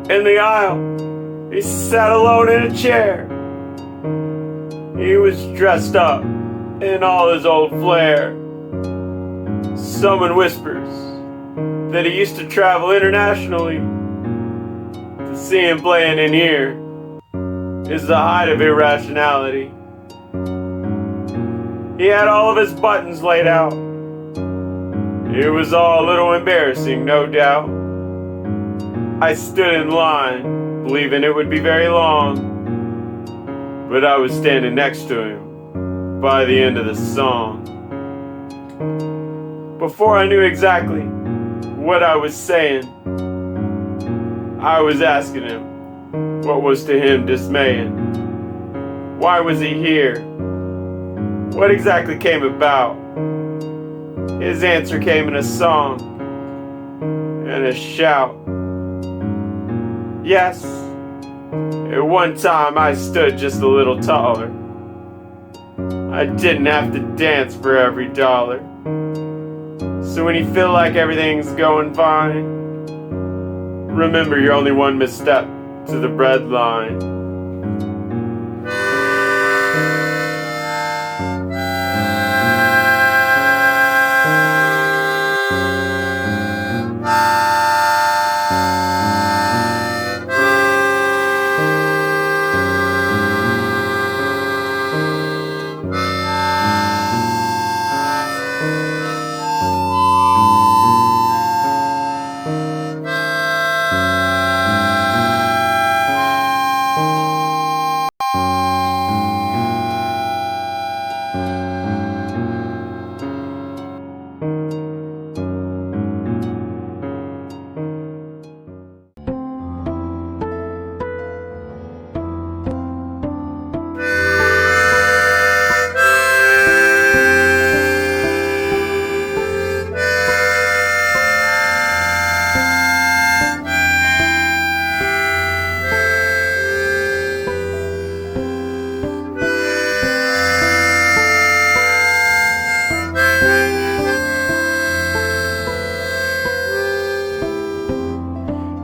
In the aisle, he sat alone in a chair. He was dressed up in all his old flair. Someone whispers that he used to travel internationally. To see him playing in here is the height of irrationality. He had all of his buttons laid out. It was all a little embarrassing, no doubt. I stood in line, believing it would be very long, but I was standing next to him by the end of the song. Before I knew exactly what I was saying, I was asking him what was to him dismaying. Why was he here? What exactly came about? His answer came in a song and a shout. Yes, at one time I stood just a little taller. I didn't have to dance for every dollar. So when you feel like everything's going fine, remember you're only one misstep to the breadline.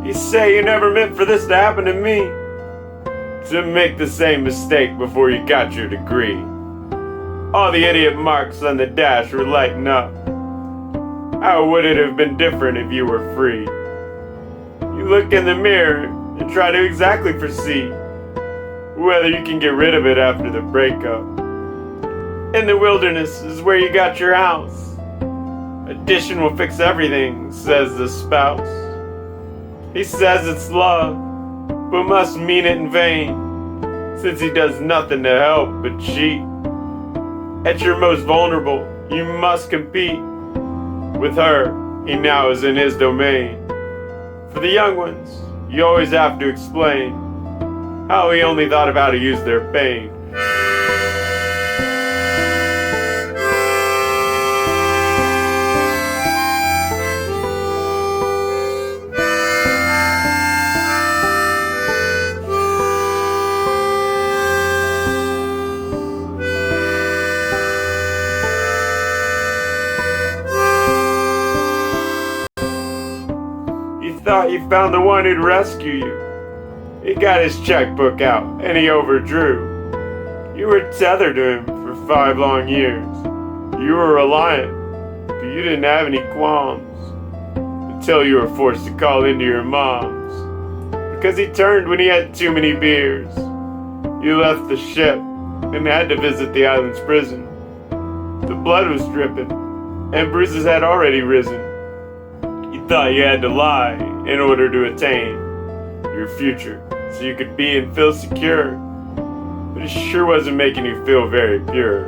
You say you never meant for this to happen to me, to make the same mistake before you got your degree. All the idiot marks on the dash were lighting up. How would it have been different if you were free? You look in the mirror and try to exactly foresee whether you can get rid of it after the breakup. In the wilderness is where you got your house. Addition will fix everything, says the spouse. He says it's love, but must mean it in vain, since he does nothing to help but cheat. At your most vulnerable, you must compete. With her, he now is in his domain. For the young ones, you always have to explain how he only thought of how to use their pain. Thought you found the one who'd rescue you. He got his checkbook out and he overdrew. You were tethered to him for 5 long years. You were reliant, but you didn't have any qualms until you were forced to call into your mom's. Because he turned when he had too many beers. You left the ship and had to visit the island's prison. The blood was dripping and bruises had already risen. You thought you had to lie in order to attain your future, so you could be and feel secure. But it sure wasn't making you feel very pure.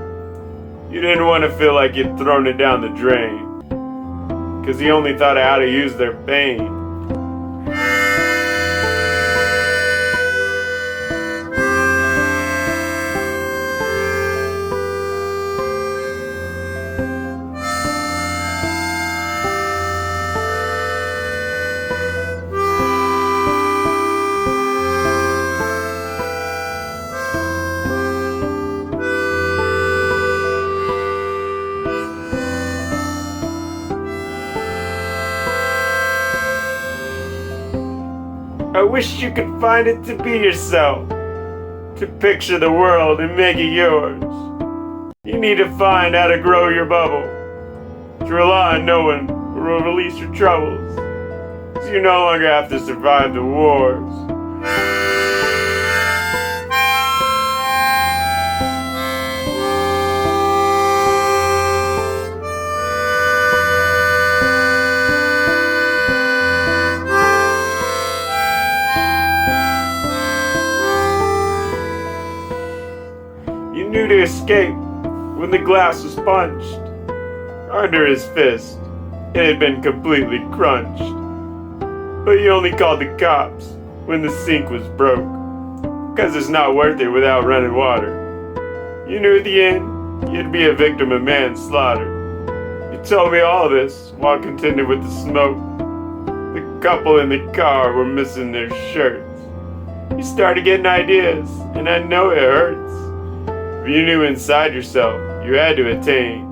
You didn't want to feel like you'd thrown it down the drain, 'cause he only thought of how to use their pain. I wish you could find it to be yourself, to picture the world and make it yours. You need to find how to grow your bubble, to rely on no one who will release your troubles, so you no longer have to survive the wars. You knew to escape when the glass was punched. Under his fist, it had been completely crunched. But you only called the cops when the sink was broke, 'cause it's not worth it without running water. You knew at the end you'd be a victim of manslaughter. You told me all this while contending with the smoke. The couple in the car were missing their shirts. You started getting ideas, and I know it hurts. But you knew inside yourself you had to attain.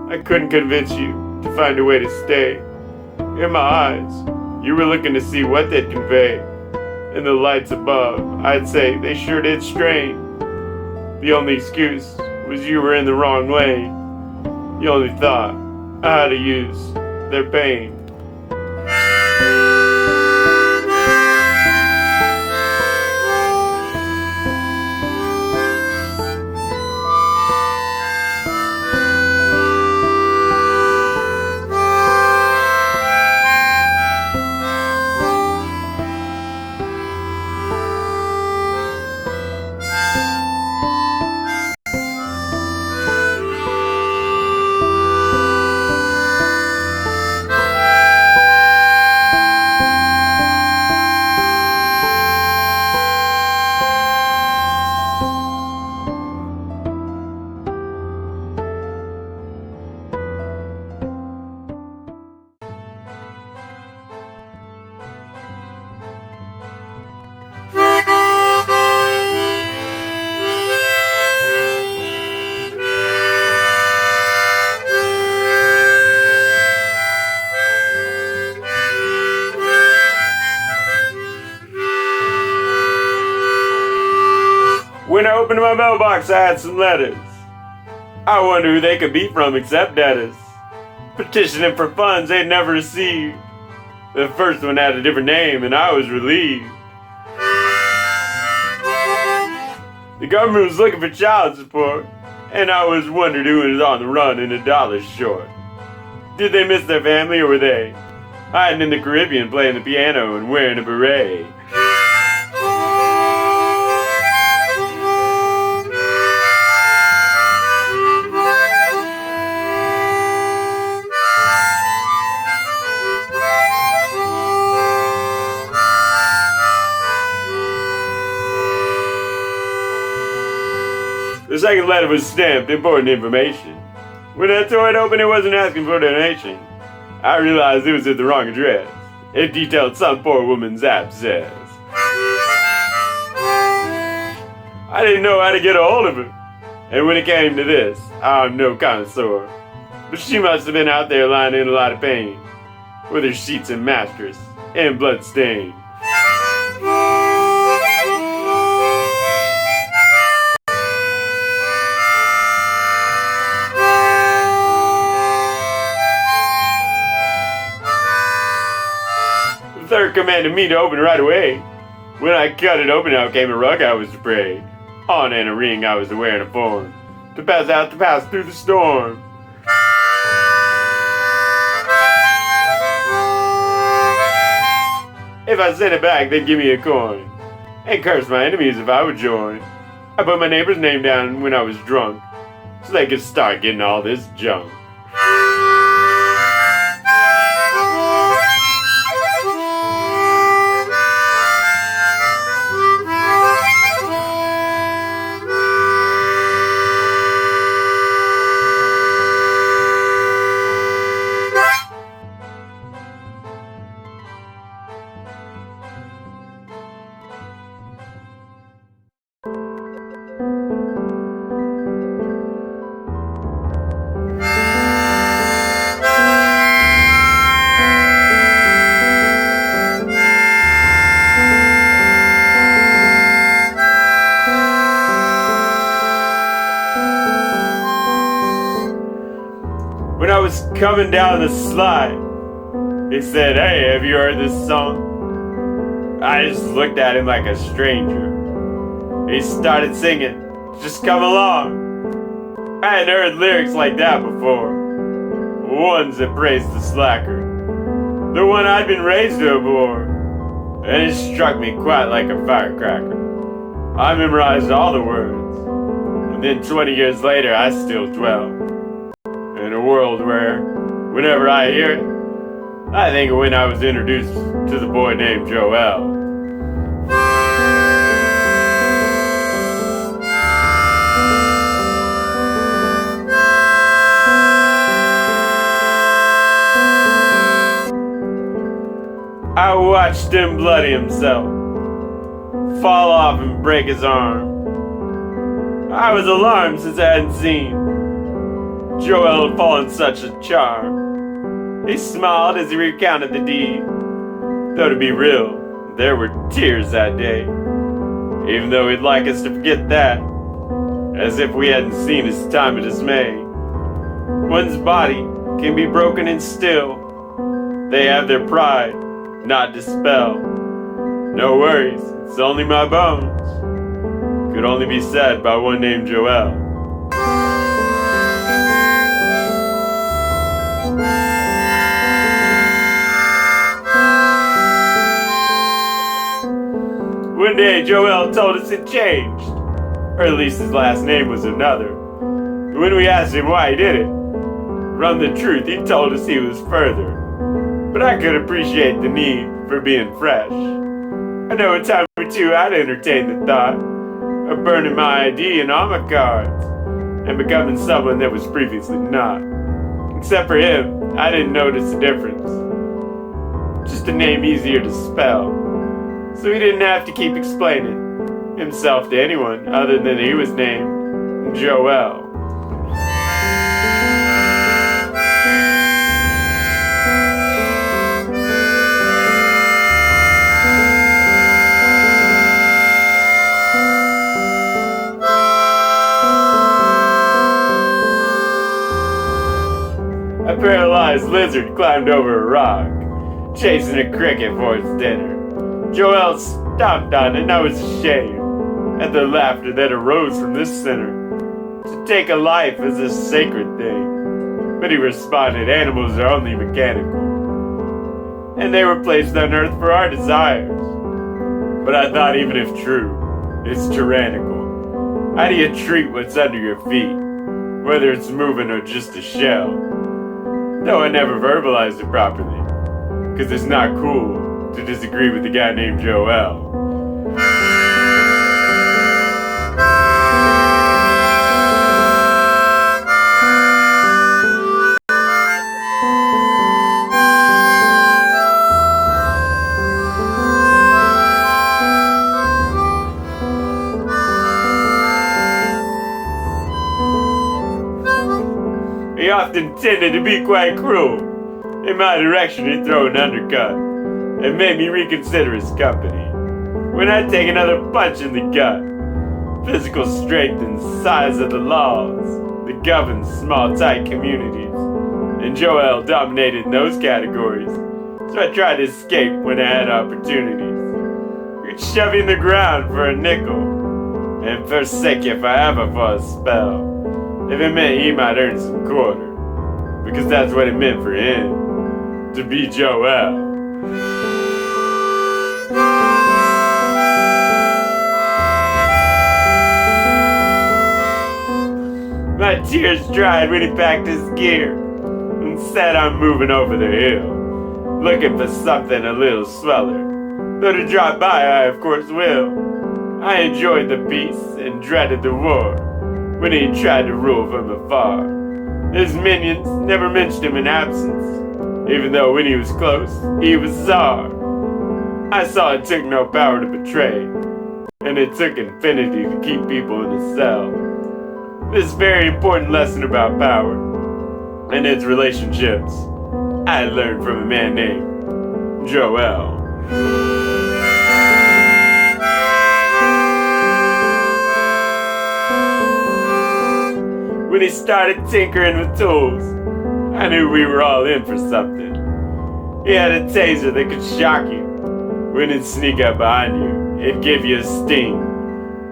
I couldn't convince you to find a way to stay. In my eyes, you were looking to see what they'd convey. In the lights above, I'd say they sure did strain. The only excuse was you were in the wrong lane. You only thought how to use their pain. When I opened my mailbox, I had some letters. I wonder who they could be from except debtors, petitioning for funds they'd never received. The first one had a different name, and I was relieved. The government was looking for child support, and I was wondering who was on the run and $1 short. Did they miss their family, or were they hiding in the Caribbean playing the piano and wearing a beret? The second letter was stamped important information. When I tore it open, it wasn't asking for a donation. I realized it was at the wrong address. It detailed some poor woman's abscess. I didn't know how to get a hold of her. And when it came to this, I'm no connoisseur. But she must have been out there lying in a lot of pain, with her sheets and mattress and blood stain. The third commanded me to open right away. When I cut it open, out came a rug I was to pray. On and a ring I was to wear in a form, to pass through the storm. If I sent it back, they'd give me a coin, and curse my enemies if I would join. I put my neighbor's name down when I was drunk, so they could start getting all this junk. was coming down the slide. He said, "Hey, have you heard this song?" I just looked at him like a stranger. He started singing, "Just come along." I hadn't heard lyrics like that before. Ones that praised the slacker. The one I'd been raised to abhor. And it struck me quite like a firecracker. I memorized all the words. And then 20 years later, I still dwell in a world where, whenever I hear it, I think of when I was introduced to the boy named Joel. I watched him bloody himself, fall off and break his arm. I was alarmed since I hadn't seen Joel had fallen such a charm. He smiled as he recounted the deed, though to be real, there were tears that day, even though he'd like us to forget that, as if we hadn't seen his time of dismay. One's body can be broken and still, they have their pride, not dispel. No worries, it's only my bones. Could only be said by one named Joel. One day Joel told us it changed, or at least his last name was another. When we asked him why he did it, from the truth he told us he was further. But I could appreciate the need for being fresh. I know a time or two I'd entertain the thought of burning my ID and all my cards and becoming someone that was previously not. Except for him, I didn't notice the difference. Just a name easier to spell. So he didn't have to keep explaining himself to anyone other than he was named Joel. A paralyzed lizard climbed over a rock, chasing a cricket for its dinner. Joel stomped on it, and I was ashamed at the laughter that arose from this sinner. To take a life is a sacred thing. But he responded, animals are only mechanical, and they were placed on earth for our desires. But I thought, even if true, it's tyrannical. How do you treat what's under your feet, whether it's moving or just a shell? Though I never verbalized it properly, because it's not cool to disagree with the guy named Joel. He often tended to be quite cruel. In my direction, he'd throw an undercut and made me reconsider his company. When I'd take another punch in the gut, physical strength and size of the laws that govern small, tight communities, and Joel dominated in those categories, so I tried to escape when I had opportunities. He'd shove you in the ground for a nickel, and forsake you forever for a spell, if it meant he might earn some quarter, because that's what it meant for him, to be Joel. My tears dried when he packed his gear and said I'm moving over the hill, looking for something a little sweller, though to drop by I of course will. I enjoyed the peace and dreaded the war when he tried to rule from afar. His minions never mentioned him in absence, even though when he was close, he was Tsar. I saw it took no power to betray, and it took infinity to keep people in a cell. This very important lesson about power and its relationships I learned from a man named Joel. When he started tinkering with tools, I knew we were all in for something. He had a taser that could shock you. When it'd sneak up behind you, it'd give you a sting.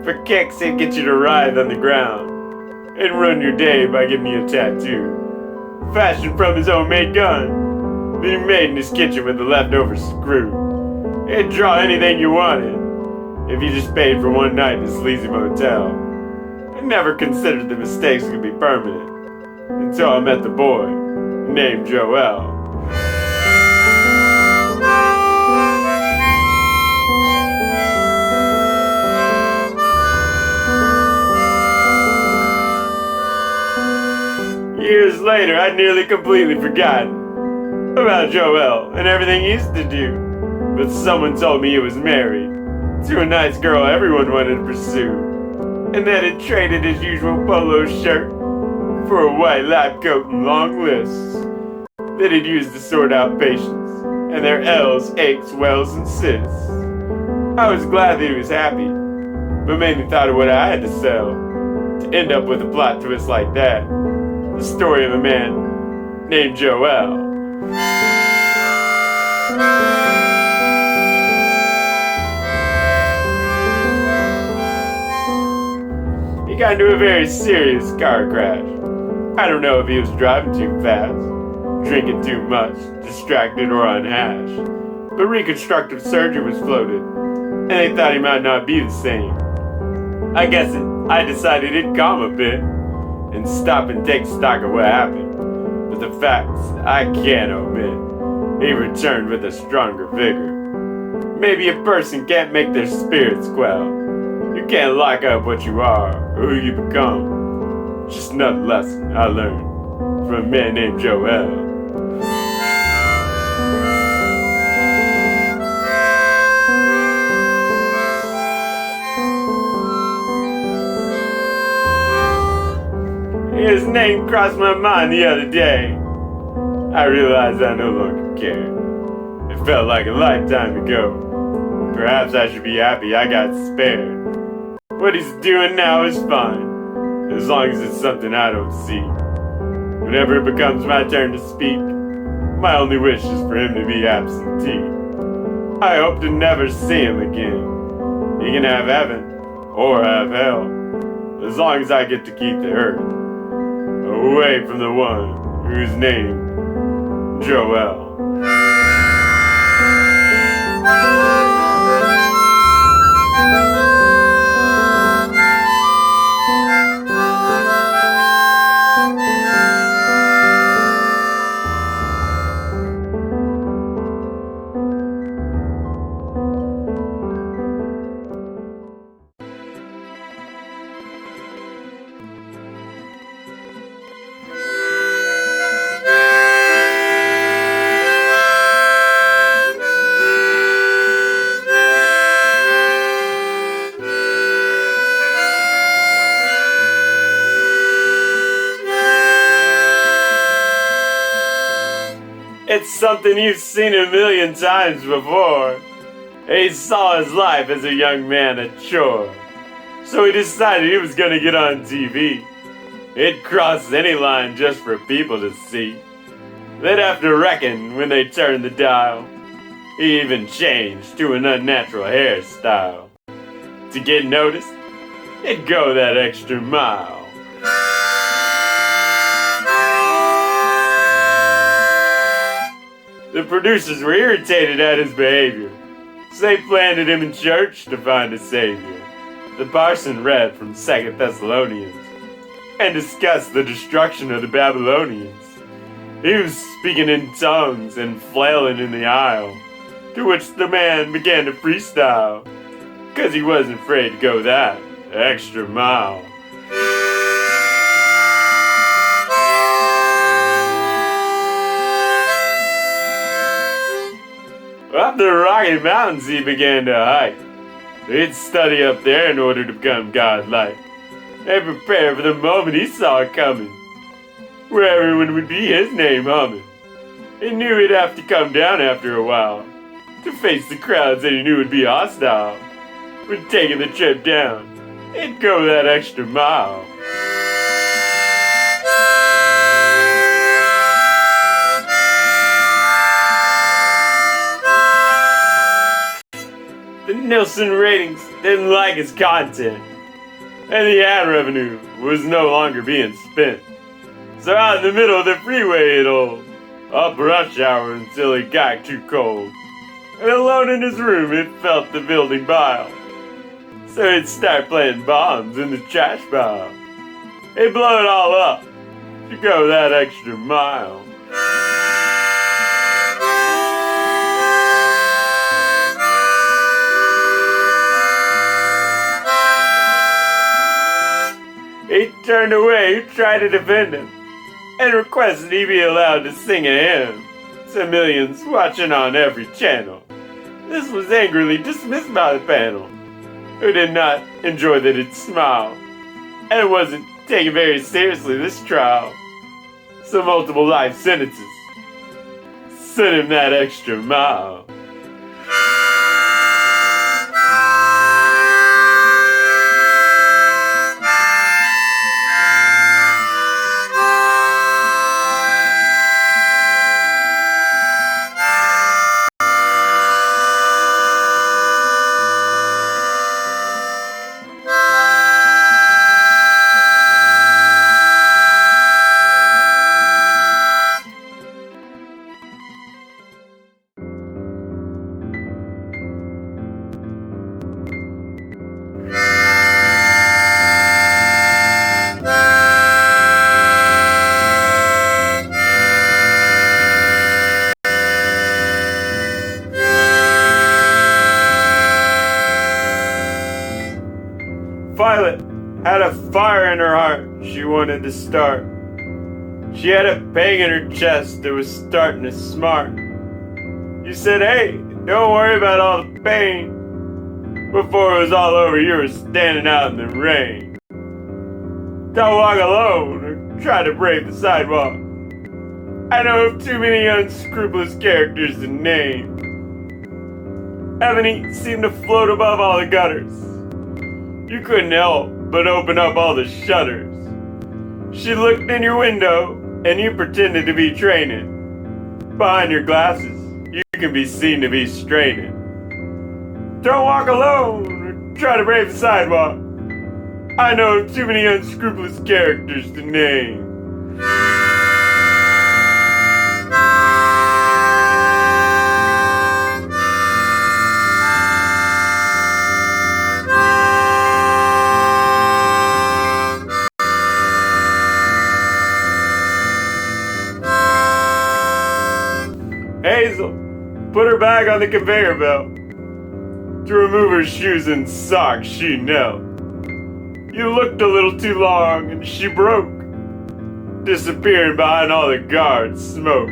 For kicks, it'd get you to writhe on the ground and ruin your day by giving you a tattoo. Fashioned from his homemade gun that he made in his kitchen with the leftover screw. It'd draw anything you wanted if you just paid for one night in a sleazy motel. I never considered the mistakes could be permanent until I met the boy named Joel. Years later, I'd nearly completely forgotten about Joel and everything he used to do. But someone told me he was married to a nice girl everyone wanted to pursue, and that he'd traded his usual polo shirt for a white lab coat and long lists that he'd used to sort out patients and their L's, aches, wells, and cysts. I was glad that he was happy, but mainly thought of what I had to sell to end up with a plot twist like that. The story of a man named Joel. He got into a very serious car crash. I don't know if he was driving too fast, drinking too much, distracted, or on hash, but reconstructive surgery was floated, and they thought he might not be the same. I guess I decided it'd calm a bit and stop and take stock of what happened. But the facts I can't omit. He returned with a stronger vigor. Maybe a person can't make their spirits quell. You can't lock up what you are or who you become. Just another lesson I learned from a man named Joel. His name crossed my mind the other day. I realized I no longer cared. It felt like a lifetime ago. Perhaps I should be happy I got spared. What he's doing now is fine, as long as it's something I don't see. Whenever it becomes my turn to speak, my only wish is for him to be absentee. I hope to never see him again. He can have heaven or have hell, as long as I get to keep the earth away from the one whose name Joel. It's something you've seen a million times before. He saw his life as a young man a chore, so he decided he was gonna get on TV. He'd cross any line just for people to see. They'd have to reckon when they turned the dial. He even changed to an unnatural hairstyle. To get noticed, he'd go that extra mile. The producers were irritated at his behavior, so they planted him in church to find a savior. The parson read from 2 Thessalonians and discussed the destruction of the Babylonians. He was speaking in tongues and flailing in the aisle, to which the man began to freestyle, 'cause he wasn't afraid to go that extra mile. Up the Rocky Mountains he began to hike. He'd study up there in order to become godlike, and prepare for the moment he saw coming, where everyone would be his name humming. He knew he'd have to come down after a while, to face the crowds that he knew would be hostile. When taking the trip down, he'd go that extra mile. Nielsen ratings didn't like his content, and the ad revenue was no longer being spent. So out in the middle of the freeway he'd hold up rush hour until it got too cold. And alone in his room it felt the building bile. So he'd start playing bombs in the trash pile. He'd blow it all up to go that extra mile. He turned away, tried to defend him, and requested he be allowed to sing a hymn to millions watching on every channel. This was angrily dismissed by the panel, who did not enjoy that it smiled, and wasn't taken very seriously this trial. So multiple life sentences sent him that extra mile. Violet had a fire in her heart she wanted to start. She had a pang in her chest that was starting to smart. You said, hey, don't worry about all the pain. Before it was all over, you were standing out in the rain. Don't walk alone or try to brave the sidewalk. I know of too many unscrupulous characters to name. Ebony seemed to float above all the gutters. You couldn't help but open up all the shutters. She looked in your window and you pretended to be training. Behind your glasses, you can be seen to be straining. Don't walk alone or try to brave the sidewalk. I know of too many unscrupulous characters to name. Hazel put her bag on the conveyor belt. To remove her shoes and socks, she knelt. You looked a little too long and she broke, disappearing behind all the guards' smoke.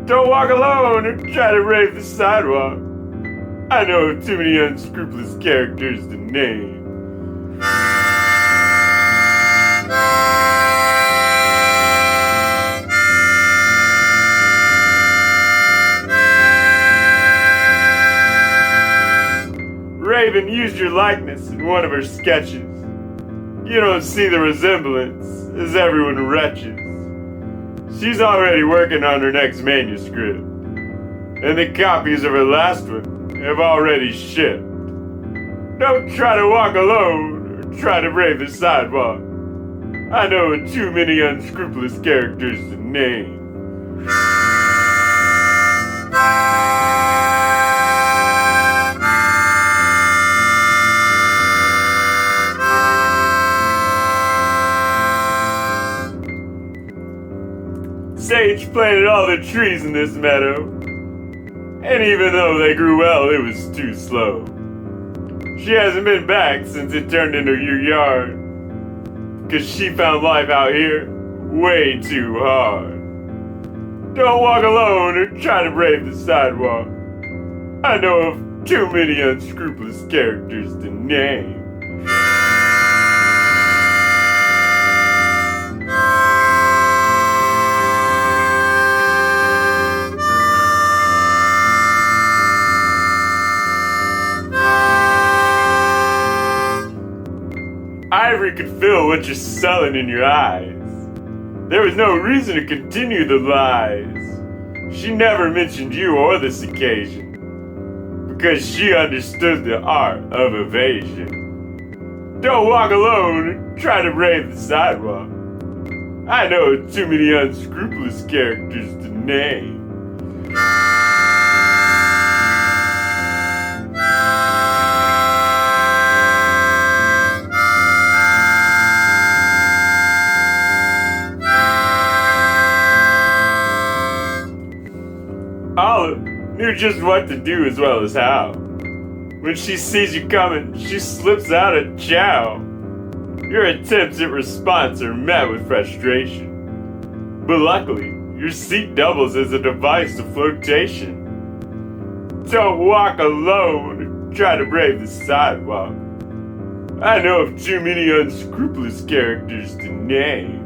Don't walk alone or try to brave the sidewalk. I know of too many unscrupulous characters to name. Raven used your likeness in one of her sketches. You don't see the resemblance as everyone retches. She's already working on her next manuscript, and the copies of her last one have already shipped. Don't try to walk alone or try to brave the sidewalk. I know of too many unscrupulous characters to name. Sage planted all the trees in this meadow, and even though they grew well, it was too slow. She hasn't been back since it turned into your yard, 'cause she found life out here way too hard. Don't walk alone or try to brave the sidewalk. I know of too many unscrupulous characters to name. Ivory could feel what you're selling in your eyes. There was no reason to continue the lies. She never mentioned you or this occasion, 'cause she understood the art of evasion. Don't walk alone and try to brave the sidewalk. I know too many unscrupulous characters to name. Olive knew just what to do as well as how. When she sees you coming, she slips out a chow. Your attempts at response are met with frustration. But luckily, your seat doubles as a device of flotation. Don't walk alone and try to brave the sidewalk. I know of too many unscrupulous characters to name.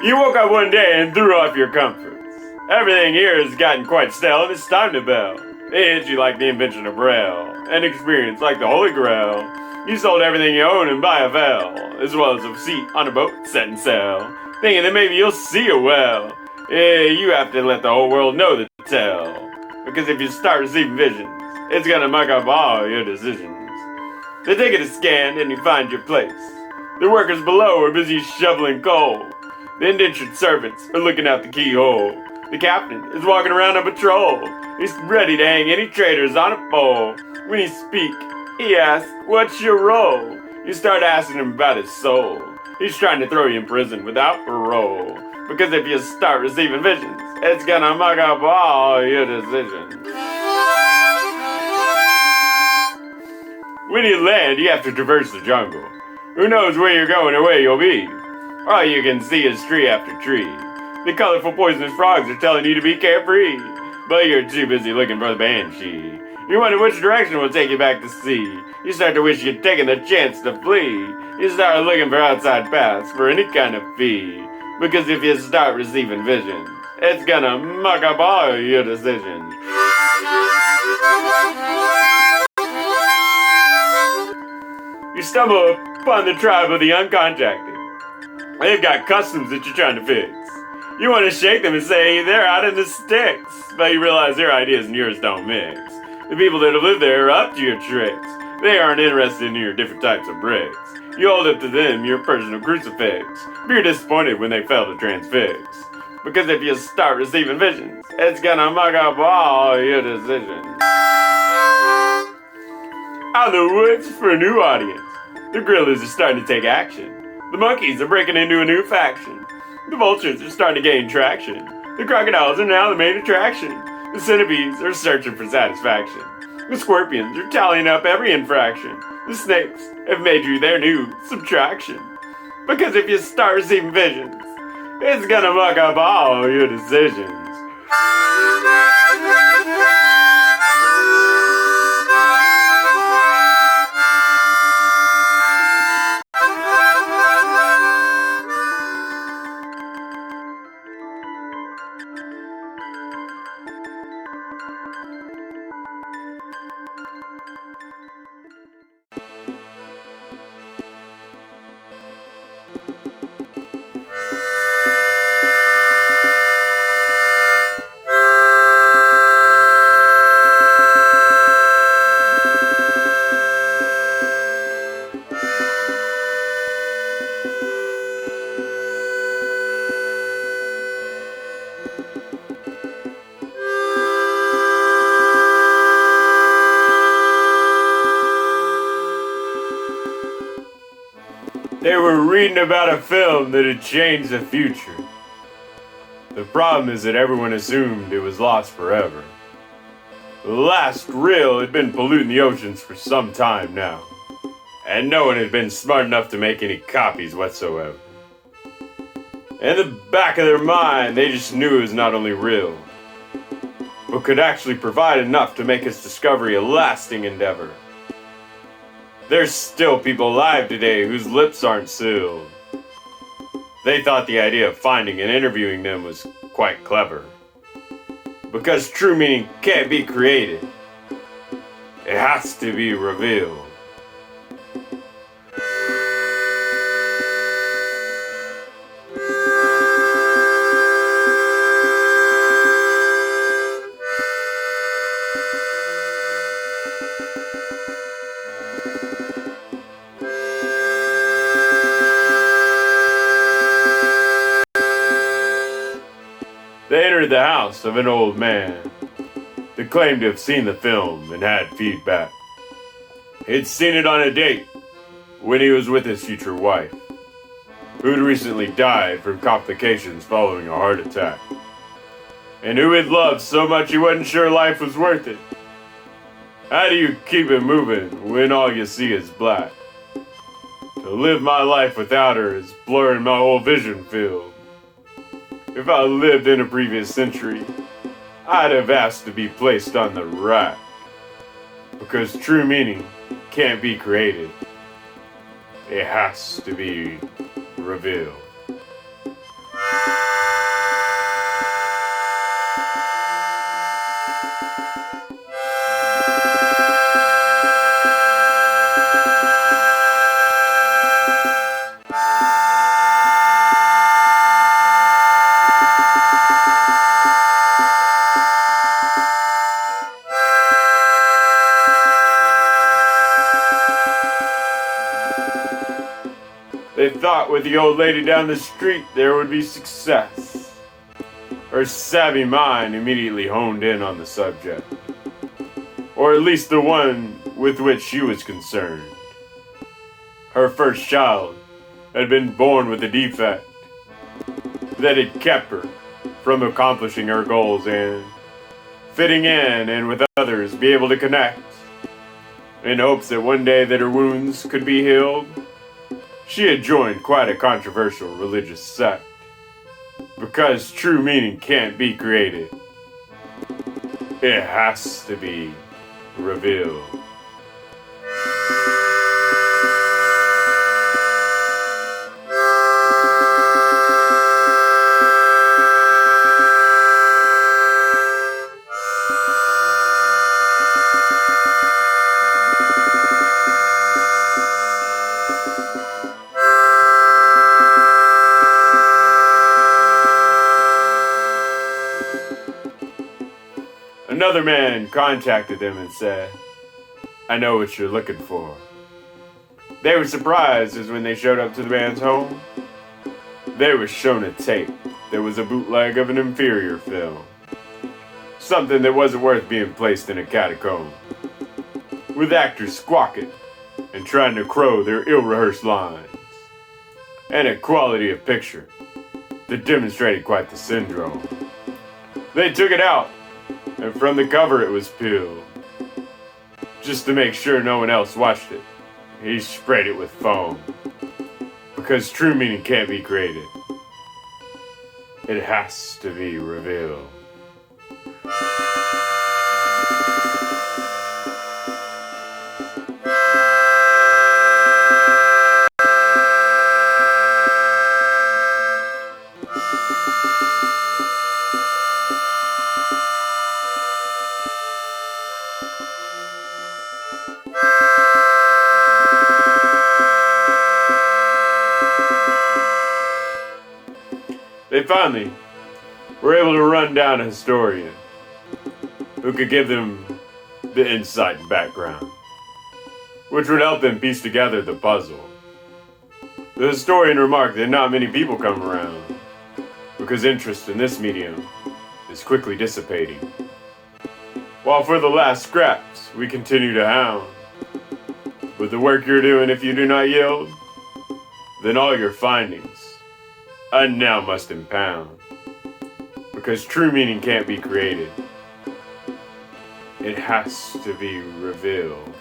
You woke up one day and threw off your comforts. Everything here has gotten quite stale and it's time to bail. They hit you like the invention of Braille, an experience like the Holy Grail. You sold everything you own and buy a veil, as well as a seat on a boat set and sail, thinking that maybe you'll see a whale. Yeah, you have to let the whole world know the tale, because if you start receiving visions, it's gonna muck up all your decisions. The ticket is scanned and you find your place. The workers below are busy shoveling coal. The indentured servants are looking out the keyhole. The captain is walking around on patrol. He's ready to hang any traitors on a pole. When you speak, he asks, "What's your role?" You start asking him about his soul. He's trying to throw you in prison without parole. Because if you start receiving visions, it's gonna muck up all your decisions. When you land, you have to traverse the jungle. Who knows where you're going or where you'll be? All you can see is tree after tree. The colorful poisonous frogs are telling you to be carefree, but you're too busy looking for the banshee. You wonder which direction will take you back to sea. You start to wish you'd taken the chance to flee. You start looking for outside paths for any kind of fee. Because if you start receiving visions, it's gonna muck up all your decisions. You stumble upon the tribe of the uncontacted. They've got customs that you're trying to fix. You want to shake them and say they're out in the sticks, but you realize their ideas and yours don't mix. The people that live there are up to your tricks. They aren't interested in your different types of bricks. You hold up to them your personal crucifix. But you're disappointed when they fail to transfix. Because if you start receiving visions, it's gonna muck up all your decisions. Out in the woods for a new audience. The gorillas are starting to take action. The monkeys are breaking into a new faction. The vultures are starting to gain traction. The crocodiles are now the main attraction. The centipedes are searching for satisfaction. The scorpions are tallying up every infraction. The snakes have made you their new subtraction. Because if you start receiving visions, it's gonna muck up all your decisions. They were reading about a film that had changed the future. The problem is that everyone assumed it was lost forever. The last reel had been polluting the oceans for some time now, and no one had been smart enough to make any copies whatsoever. In the back of their mind, they just knew it was not only real, but could actually provide enough to make his discovery a lasting endeavor. There's still people alive today whose lips aren't sealed. They thought the idea of finding and interviewing them was quite clever. Because true meaning can't be created. It has to be revealed. They entered the house of an old man that claimed to have seen the film and had feedback. He'd seen it on a date when he was with his future wife, who'd recently died from complications following a heart attack, and who he'd loved so much he wasn't sure life was worth it. How do you keep it moving when all you see is black? To live my life without her is blurring my whole vision field. If I lived in a previous century, I'd have asked to be placed on the rack. Because true meaning can't be created. It has to be revealed. They thought with the old lady down the street there would be success. Her savvy mind immediately honed in on the subject, or at least the one with which she was concerned. Her first child had been born with a defect that had kept her from accomplishing her goals and fitting in and with others be able to connect, in hopes that one day that her wounds could be healed. She had joined quite a controversial religious sect. Because true meaning can't be created. It has to be revealed. Another man contacted them and said, "I know what you're looking for." They were surprised as when they showed up to the man's home, they were shown a tape that was a bootleg of an inferior film. Something that wasn't worth being placed in a catacomb, with actors squawking and trying to crow their ill-rehearsed lines, and a quality of picture that demonstrated quite the syndrome. They took it out, and from the cover it was peeled. Just to make sure no one else watched it, he sprayed it with foam. Because true meaning can't be created. It has to be revealed. They finally were able to run down a historian who could give them the insight and background, which would help them piece together the puzzle. The historian remarked that not many people come around because interest in this medium is quickly dissipating. While for the last scraps we continue to hound. With the work you're doing, if you do not yield, then all your findings I now must impound, because true meaning can't be created. It has to be revealed.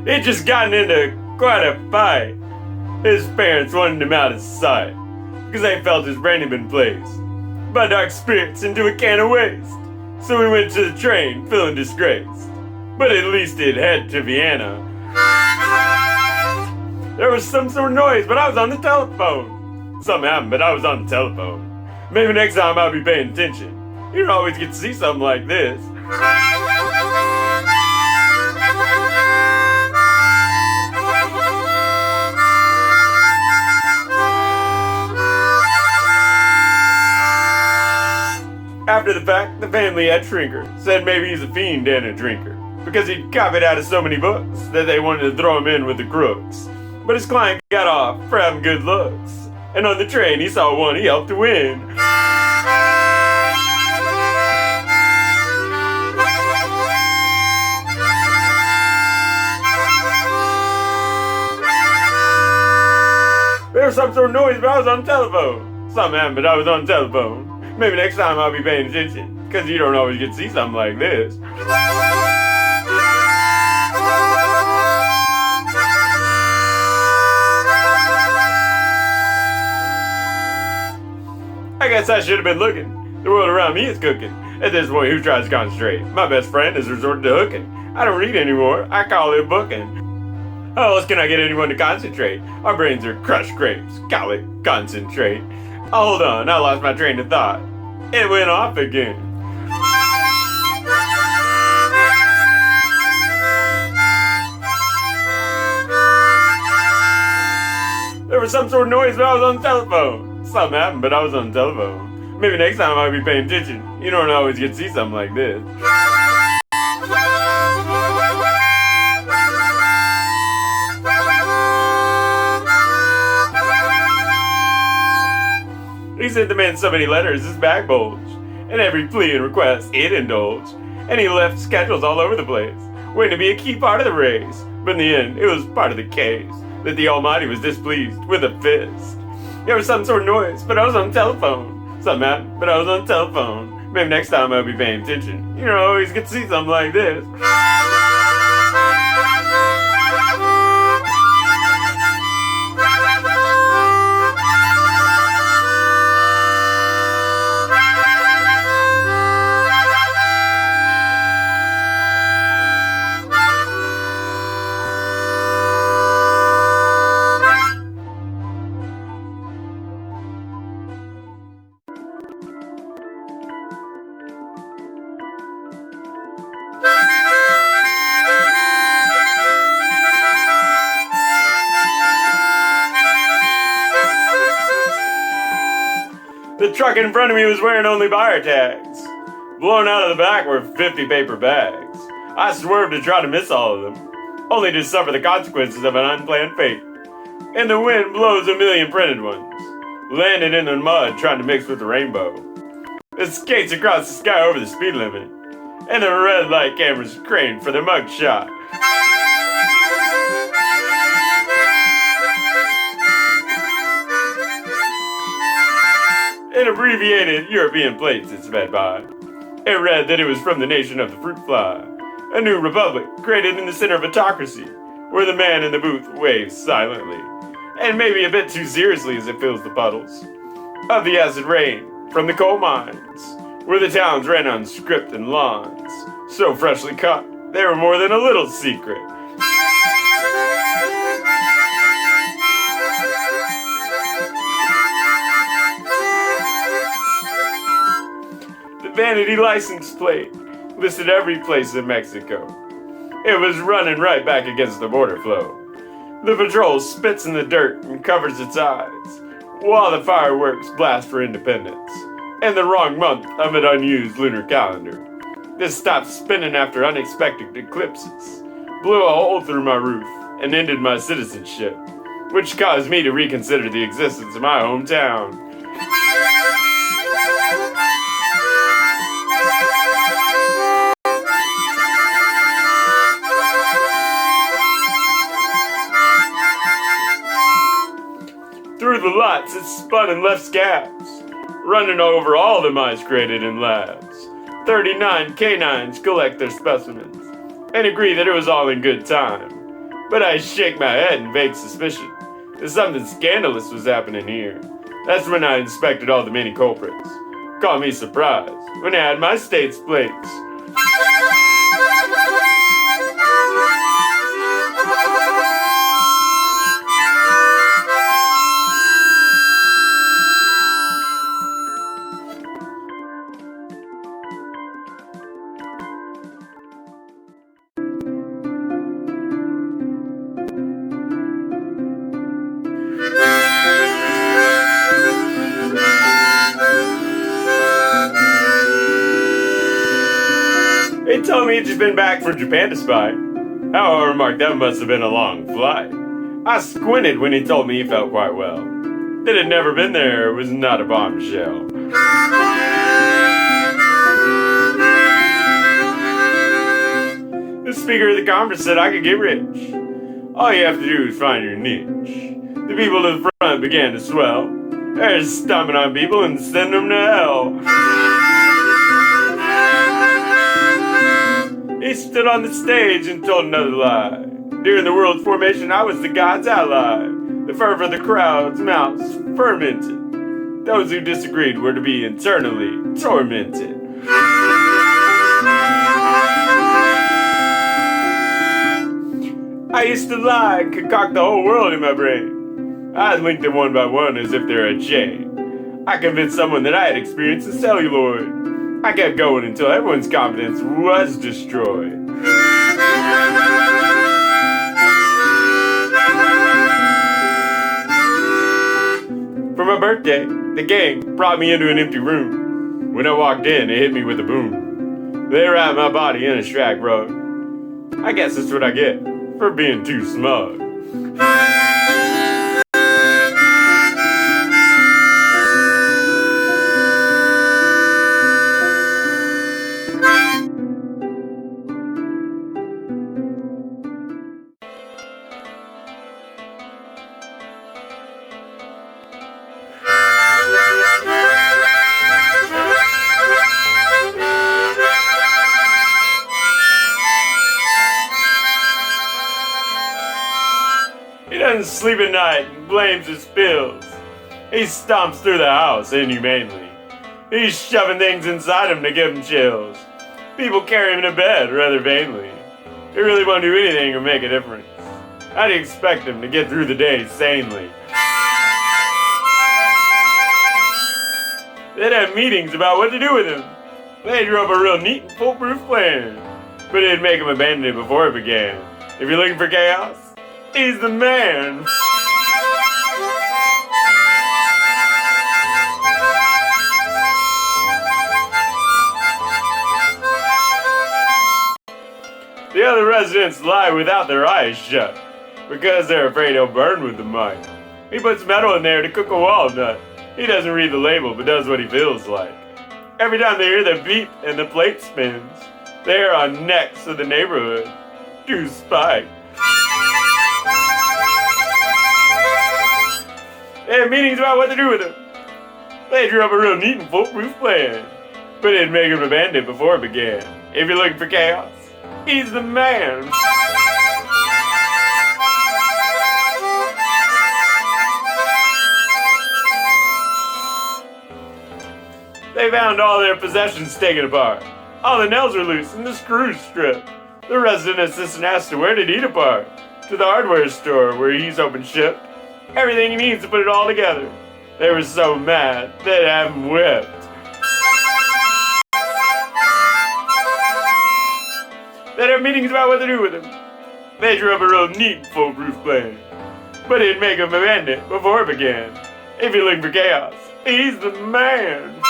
He'd just gotten into quite a fight. His parents wanted him out of sight because they felt his brain had been placed by dark spirits into a can of waste. So we went to the train, feeling disgraced, but at least he'd head to Vienna. There was some sort of noise, but I was on the telephone. Something happened, but I was on the telephone. Maybe next time I'll be paying attention. You don't always get to see something like this. After the fact, the family head shrinker said maybe he's a fiend and a drinker, because he'd copied out of so many books that they wanted to throw him in with the crooks. But his client got off for having good looks, and on the train he saw one he helped to win. There was some sort of noise, but I was on the telephone. Something happened, but I was on the telephone. Maybe next time I'll be paying attention, because you don't always get to see something like this. I guess I should have been looking. The world around me is cooking. At this point, who tries to concentrate? My best friend has resorted to hooking. I don't read anymore. I call it booking. How else can I get anyone to concentrate? Our brains are crushed grapes. Call it concentrate. Oh, hold on, I lost my train of thought. It went off again. There was some sort of noise, but I was on the telephone. Something happened, but I was on the telephone. Maybe next time I'll be paying attention. You don't always get to see something like this. He sent the man so many letters his bag bulged, and every plea and request it indulged, and he left schedules all over the place, waiting to be a key part of the race. But in the end, it was part of the case that the Almighty was displeased with a fist. There was some sort of noise, but I was on the telephone. Something happened, but I was on the telephone. Maybe next time I'll be paying attention. You don't always get to see something like this. The truck in front of me was wearing only buyer tags. Blown out of the back were 50 paper bags. I swerved to try to miss all of them, only to suffer the consequences of an unplanned fate. And the wind blows a million printed ones, landing in the mud trying to mix with the rainbow. It skates across the sky over the speed limit, and the red light cameras craned for the mug shot. In abbreviated European plates it sped by. It read that it was from the nation of the fruit fly, a new republic created in the center of autocracy, where the man in the booth waves silently, and maybe a bit too seriously as it fills the puddles of the acid rain from the coal mines, where the towns ran on script and lawns, so freshly cut they were more than a little secret. Vanity license plate listed every place in Mexico. It was running right back against the border flow. The patrol spits in the dirt and covers its eyes, while the fireworks blast for independence. and the wrong month of an unused lunar calendar. This stopped spinning after unexpected eclipses, blew a hole through my roof, and ended my citizenship, which caused me to reconsider the existence of my hometown. Through the lots, it spun and left scabs, running over all the mice created in labs. 39 canines collect their specimens, and agree that it was all in good time. But I shake my head in vague suspicion that something scandalous was happening here. That's when I inspected all the many culprits. Call me surprised when I had my state's plates. They told me he'd just been back from Japan to spy. How I remarked that must have been a long flight. I squinted when he told me he felt quite well. That had never been there was not a bombshell. The speaker of the conference said I could get rich. All you have to do is find your niche. The people to the front began to swell. They're stomping on people and sending them to hell. He stood on the stage and told another lie. During the world's formation, I was the God's ally. The fervor of the crowd's mouths fermented. Those who disagreed were to be internally tormented. I used to lie and concoct the whole world in my brain. I linked them one by one as if they're a chain. I convinced someone that I had experienced the celluloid. I kept going until everyone's confidence was destroyed. For my birthday, the gang brought me into an empty room. When I walked in, it hit me with a boom. They wrapped my body in a shag rug. I guess that's what I get for being too smug. He doesn't sleep at night and blames his pills. He stomps through the house inhumanely. He's shoving things inside him to give him chills. People carry him to bed rather vainly. He really won't do anything to make a difference. How do you expect him to get through the day sanely? They'd have meetings about what to do with him. They drew up a real neat and foolproof plan. But it'd make him abandon it before it began. If you're looking for chaos, he's the man. The other residents lie without their eyes shut, because they're afraid he'll burn with the mic. He puts metal in there to cook a walnut. He doesn't read the label, but does what he feels like. Every time they hear the beep and the plate spins, they're on next to the neighborhood to spike. They have meetings about what to do with him. They drew up a real neat and foolproof plan, but it'd make him abandon it before it began. If you're looking for chaos, he's the man. They found all their possessions taken apart. All the nails are loose and the screws stripped. The resident assistant asked him where did he depart? To the hardware store where he's open ship. Everything he needs to put it all together. They were so mad they'd have him whipped. They'd have meetings about what to do with him. They drew up a real neat foolproof plan, but it'd make him abandon it before it began. If you're looking for chaos, he's the man.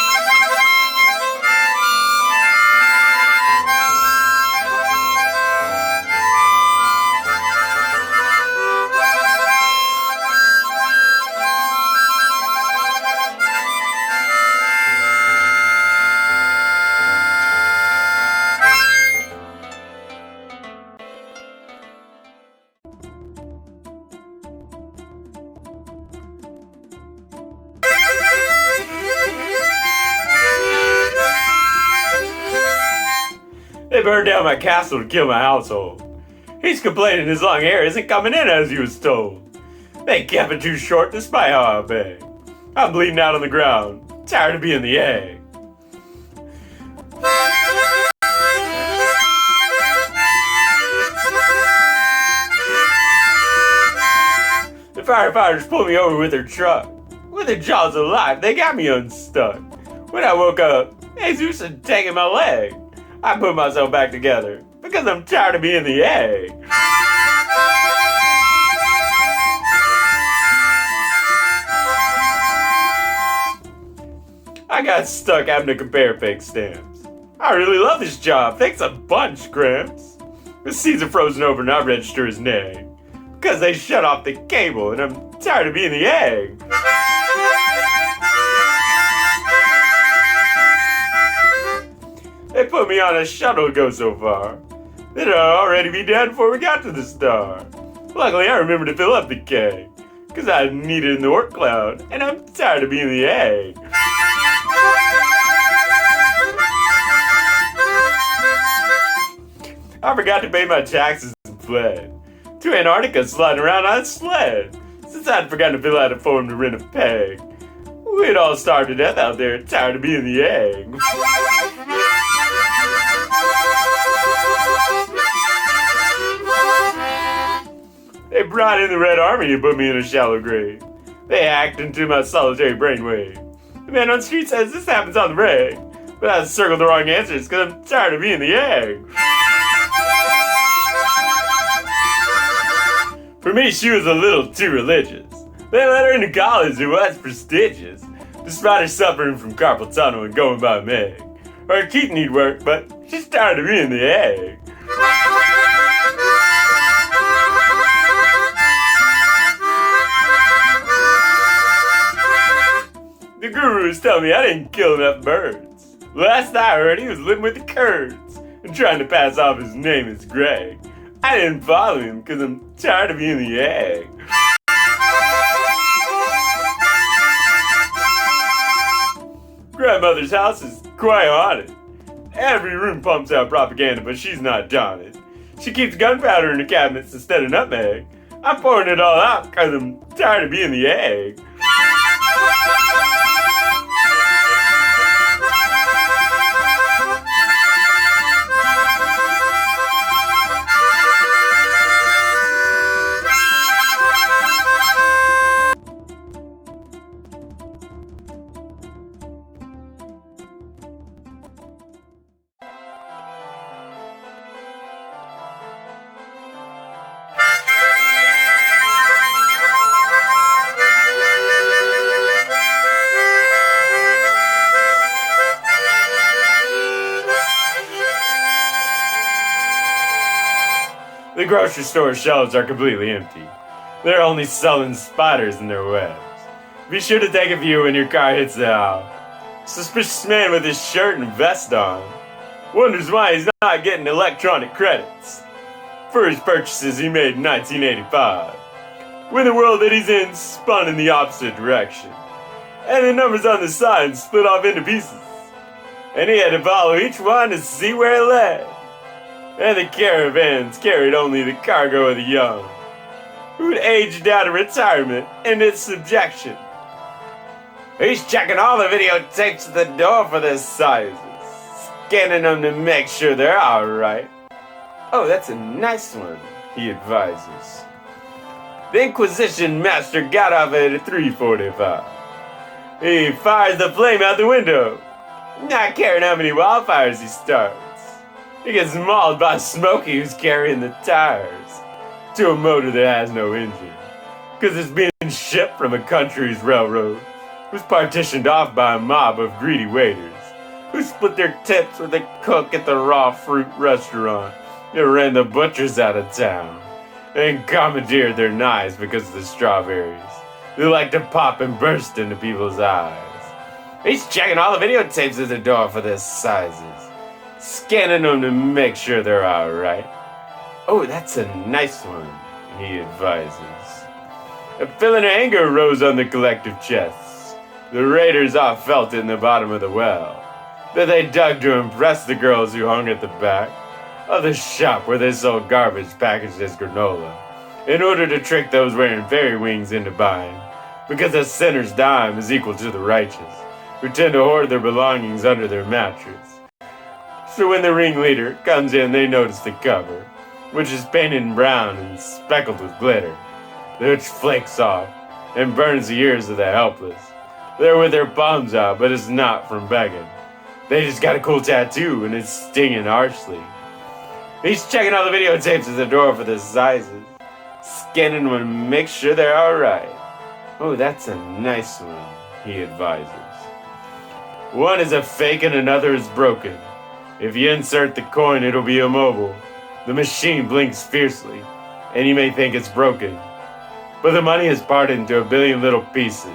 They burned down my castle to kill my household. He's complaining his long hair isn't coming in as he was told. They kept it too short despite how I beg. I'm bleeding out on the ground, tired of being the egg. The firefighters pulled me over with their truck. With their jaws alive, they got me unstuck. When I woke up, Jesus had taken my leg. I put myself back together because I'm tired of being the egg. I got stuck having to compare fake stamps. I really love this job. Thanks a bunch, Gramps. The seeds are frozen over and I register his name. Because they shut off the cable and I'm tired of being the egg. They put me on a shuttle to go so far. Then I'd already be dead before we got to the star. Luckily I remembered to fill up the keg. Because I need it in the work cloud and I'm tired of being the egg. I forgot to pay my taxes and fled to Antarctica sliding around on a sled, since I'd forgotten to fill out a form to rent a peg. We'd all starved to death out there, tired of being the egg. They brought in the Red Army and put me in a shallow grave. They hacked into my solitary brainwave. The man on the street says this happens on the reg, but I circled the wrong answers because I'm tired of being the egg. For me, she was a little too religious. They let her into college, it was prestigious. Despite her suffering from carpal tunnel and going by Meg. Her teeth need work, but she's tired of being the egg. The gurus tell me I didn't kill enough birds. Last I heard, he was living with the Kurds and trying to pass off his name as Greg. I didn't follow him because I'm tired of being the egg. Grandmother's house is quite haunted. Every room pumps out propaganda, but she's not daunted. She keeps gunpowder in the cabinets instead of nutmeg. I'm pouring it all out because I'm tired of being the egg. The grocery store shelves are completely empty. They're only selling spiders in their webs. Be sure to take a view when your car hits the aisle. Suspicious man with his shirt and vest on wonders why he's not getting electronic credits for his purchases he made in 1985, when the world that he's in spun in the opposite direction, and the numbers on the sign split off into pieces, and he had to follow each one to see where it led. And the caravans carried only the cargo of the young, who'd aged out of retirement into subjection. He's checking all the videotapes at the door for their sizes, scanning them to make sure they're alright. Oh, that's a nice one, he advises. The Inquisition master got off at 3:45. He fires the flame out the window, not caring how many wildfires he starts. He gets mauled by Smokey, who's carrying the tires to a motor that has no engine, because it's being shipped from a country's railroad, who's partitioned off by a mob of greedy waiters, who split their tips with the cook at the raw fruit restaurant that ran the butchers out of town, and commandeered their knives because of the strawberries they like to pop and burst into people's eyes. He's checking all the videotapes at the door for their sizes, scanning them to make sure they're alright. Oh, that's a nice one, he advises. A feeling of anger rose on the collective chests. The raiders all felt it in the bottom of the well that they dug to impress the girls who hung at the back, of the shop where they sold garbage packaged as granola, in order to trick those wearing fairy wings into buying, because a sinner's dime is equal to the righteous, who tend to hoard their belongings under their mattress. So when the ringleader comes in, they notice the cover, which is painted in brown and speckled with glitter, which flakes off and burns the ears of the helpless. They're with their palms out, but it's not from begging. They just got a cool tattoo and it's stinging harshly. He's checking all the videotapes at the door for the sizes, scanning them to make sure they're alright. Oh, that's a nice one, he advises. One is a fake and another is broken. If you insert the coin, it'll be immobile. The machine blinks fiercely, and you may think it's broken. But the money is parted into a billion little pieces.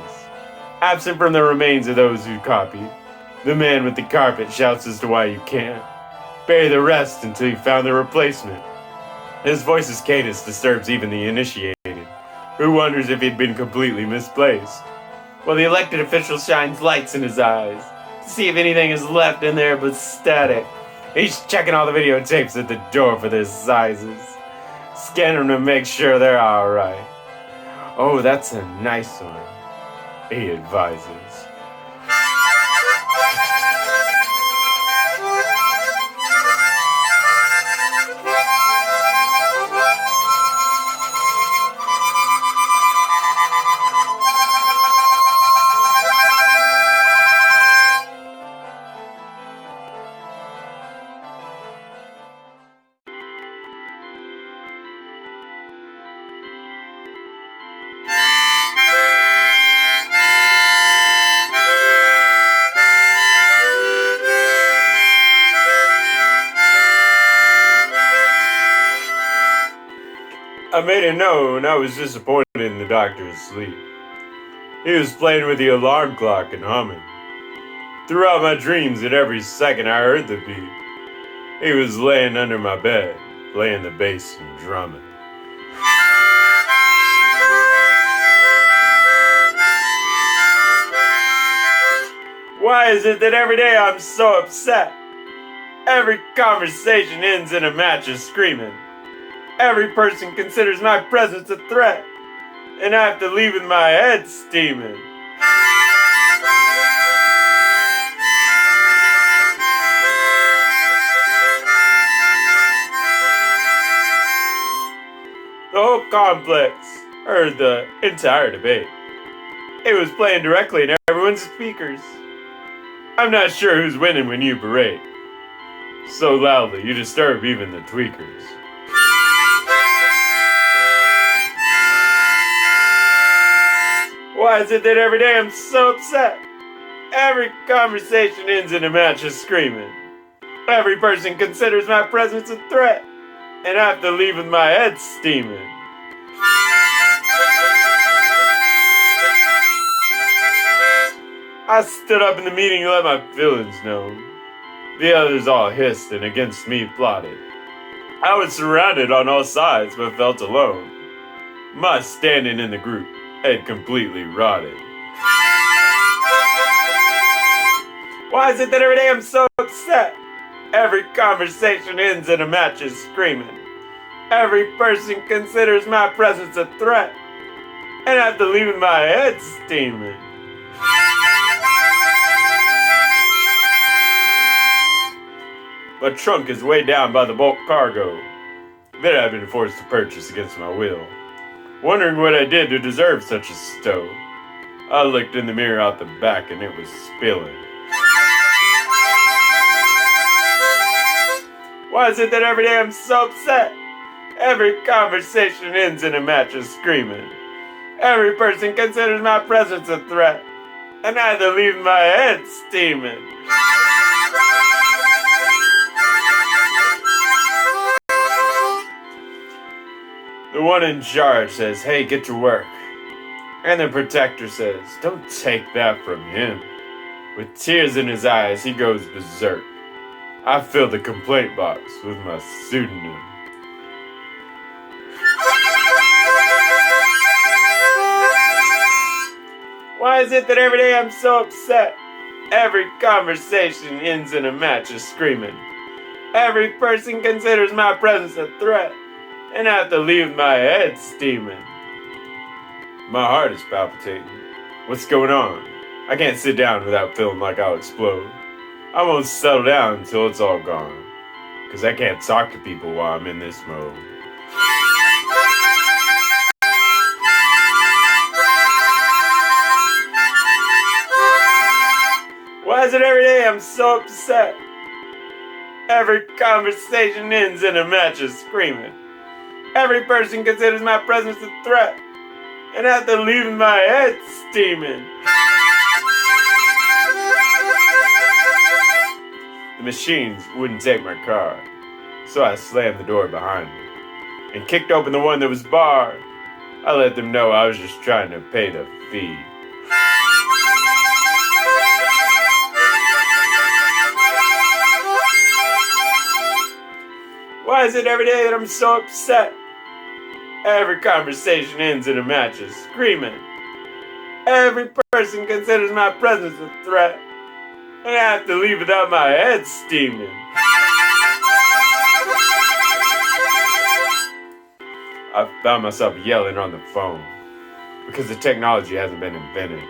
Absent from the remains of those who copied, the man with the carpet shouts as to why you can't. Bury the rest until you found the replacement. His voice's cadence disturbs even the initiated, who wonders if he'd been completely misplaced. While the elected official shines lights in his eyes to see if anything is left in there but static. He's checking all the videotapes at the door for their sizes, scanning them to make sure they're alright. Oh, that's a nice one, he advises. I made it known I was disappointed in the doctor's sleep. He was playing with the alarm clock and humming. Throughout my dreams, at every second I heard the beat. He was laying under my bed, playing the bass and drumming. Why is it that every day I'm so upset? Every conversation ends in a match of screaming. Every person considers my presence a threat, and I have to leave with my head steaming. The whole complex heard the entire debate. It was playing directly in everyone's speakers. I'm not sure who's winning when you berate. So loudly you disturb even the tweakers. Why is it that every day I'm so upset? Every conversation ends in a match of screaming. Every person considers my presence a threat, and I have to leave with my head steaming. I stood up in the meeting and let my feelings known. The others all hissed and against me plotted. I was surrounded on all sides but felt alone. My standing in the group had completely rotted. Why is it that every day I'm so upset? Every conversation ends in a match of screaming. Every person considers my presence a threat, and I have to leave with my head steaming. My trunk is weighed down by the bulk cargo that I've been forced to purchase against my will. Wondering what I did to deserve such a stow, I looked in the mirror out the back and it was spilling. Why is it that every day I'm so upset? Every conversation ends in a match of screaming. Every person considers my presence a threat, and I have to leave my head steaming. The one in charge says, "Hey, get to work." And the protector says, "Don't take that from him." With tears in his eyes, he goes berserk. I fill the complaint box with my pseudonym. Why is it that every day I'm so upset? Every conversation ends in a match of screaming. Every person considers my presence a threat, and I have to leave my head steaming. My heart is palpitating. What's going on? I can't sit down without feeling like I'll explode. I won't settle down until it's all gone, 'cause I can't talk to people while I'm in this mode. Why is it every day I'm so upset? Every conversation ends in a match of screaming. Every person considers my presence a threat, and I have to leave my head steaming. The machines wouldn't take my car, so I slammed the door behind me and kicked open the one that was barred. I let them know I was just trying to pay the fee. Why is it every day that I'm so upset? Every conversation ends in a match of screaming. Every person considers my presence a threat, and I have to leave without my head steaming. I found myself yelling on the phone because the technology hasn't been invented.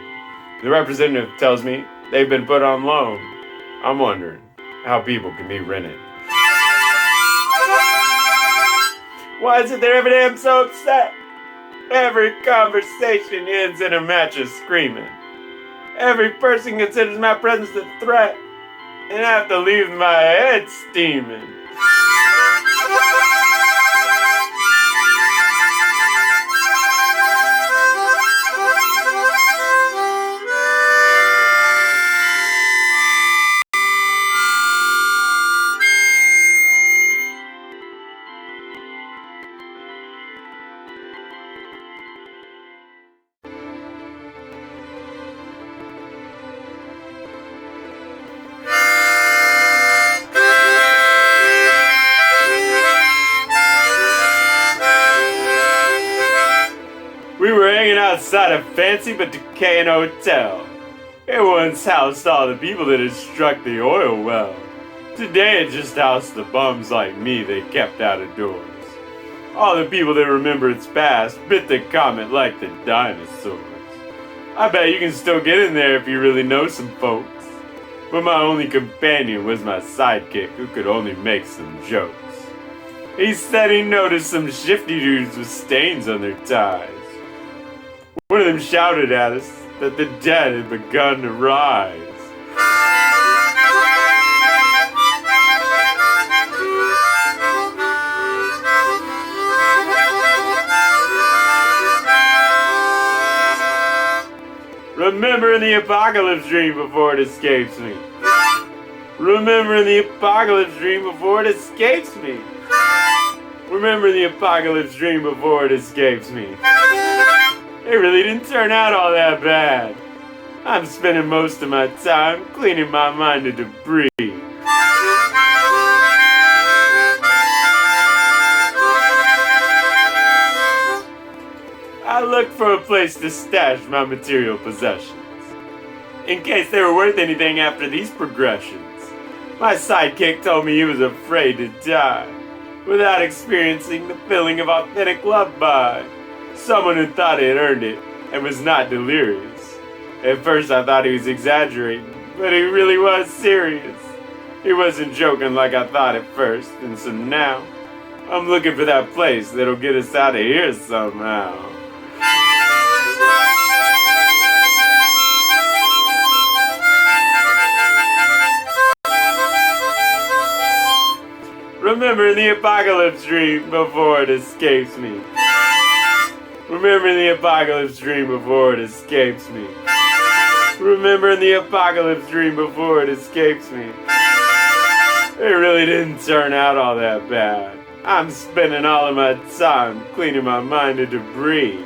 The representative tells me they've been put on loan. I'm wondering how people can be rented. Why is it that every day I'm so upset? Every conversation ends in a match of screaming. Every person considers my presence a threat, and I have to leave my head steaming. We were hanging outside a fancy but decaying hotel. It once housed all the people that had struck the oil well. Today it just housed the bums like me they kept out of doors. All the people that remember its past bit the comet like the dinosaurs. I bet you can still get in there if you really know some folks. But my only companion was my sidekick, who could only make some jokes. He said he noticed some shifty dudes with stains on their ties. One of them shouted at us that the dead had begun to rise. Remembering the apocalypse dream before it escapes me. Remembering the apocalypse dream before it escapes me. Remembering the apocalypse dream before it escapes me. It really didn't turn out all that bad. I'm spending most of my time cleaning my mind of debris. I looked for a place to stash my material possessions, in case they were worth anything after these progressions. My sidekick told me he was afraid to die, without experiencing the feeling of authentic love by someone who thought he had earned it and was not delirious. At first I thought he was exaggerating, but he really was serious. He wasn't joking like I thought at first, and so now I'm looking for that place that'll get us out of here somehow. Remembering the apocalypse dream before it escapes me. Remembering the apocalypse dream before it escapes me. Remembering the apocalypse dream before it escapes me. It really didn't turn out all that bad. I'm spending all of my time cleaning my mind of debris.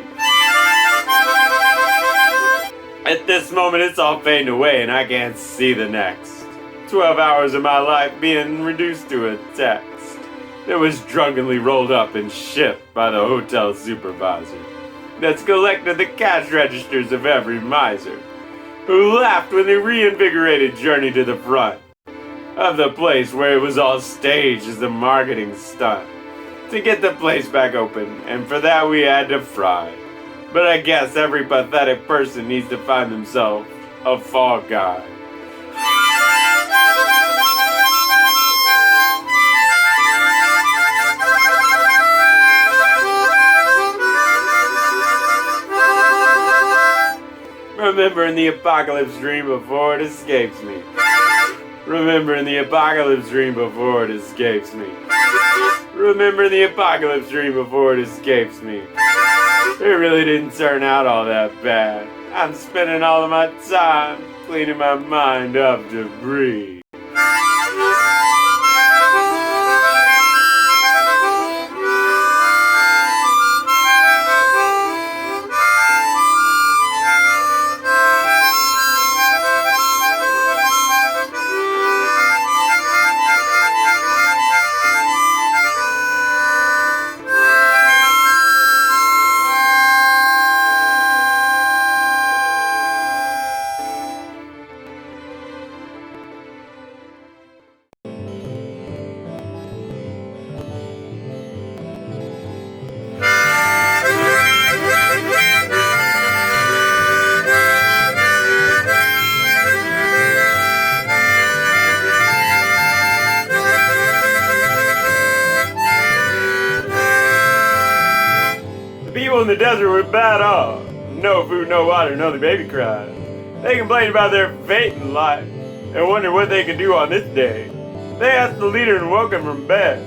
At this moment it's all fading away and I can't see the next 12 hours of my life being reduced to a text that was drunkenly rolled up and shipped by the hotel supervisor that's collected the cash registers of every miser who laughed when they reinvigorated Journey to the Front. of the place where it was all staged as a marketing stunt to get the place back open, and for that we had to fry. But I guess every pathetic person needs to find themselves a fall guy. Remembering the apocalypse dream before it escapes me. Remembering the apocalypse dream before it escapes me. Remembering the apocalypse dream before it escapes me. It really didn't turn out all that bad. I'm spending all of my time cleaning my mind of debris. People in the desert were bad off. No food, no water, no the baby cried. They complained about their fate in life and wondered what they could do on this day. They asked the leader and woke him from bed,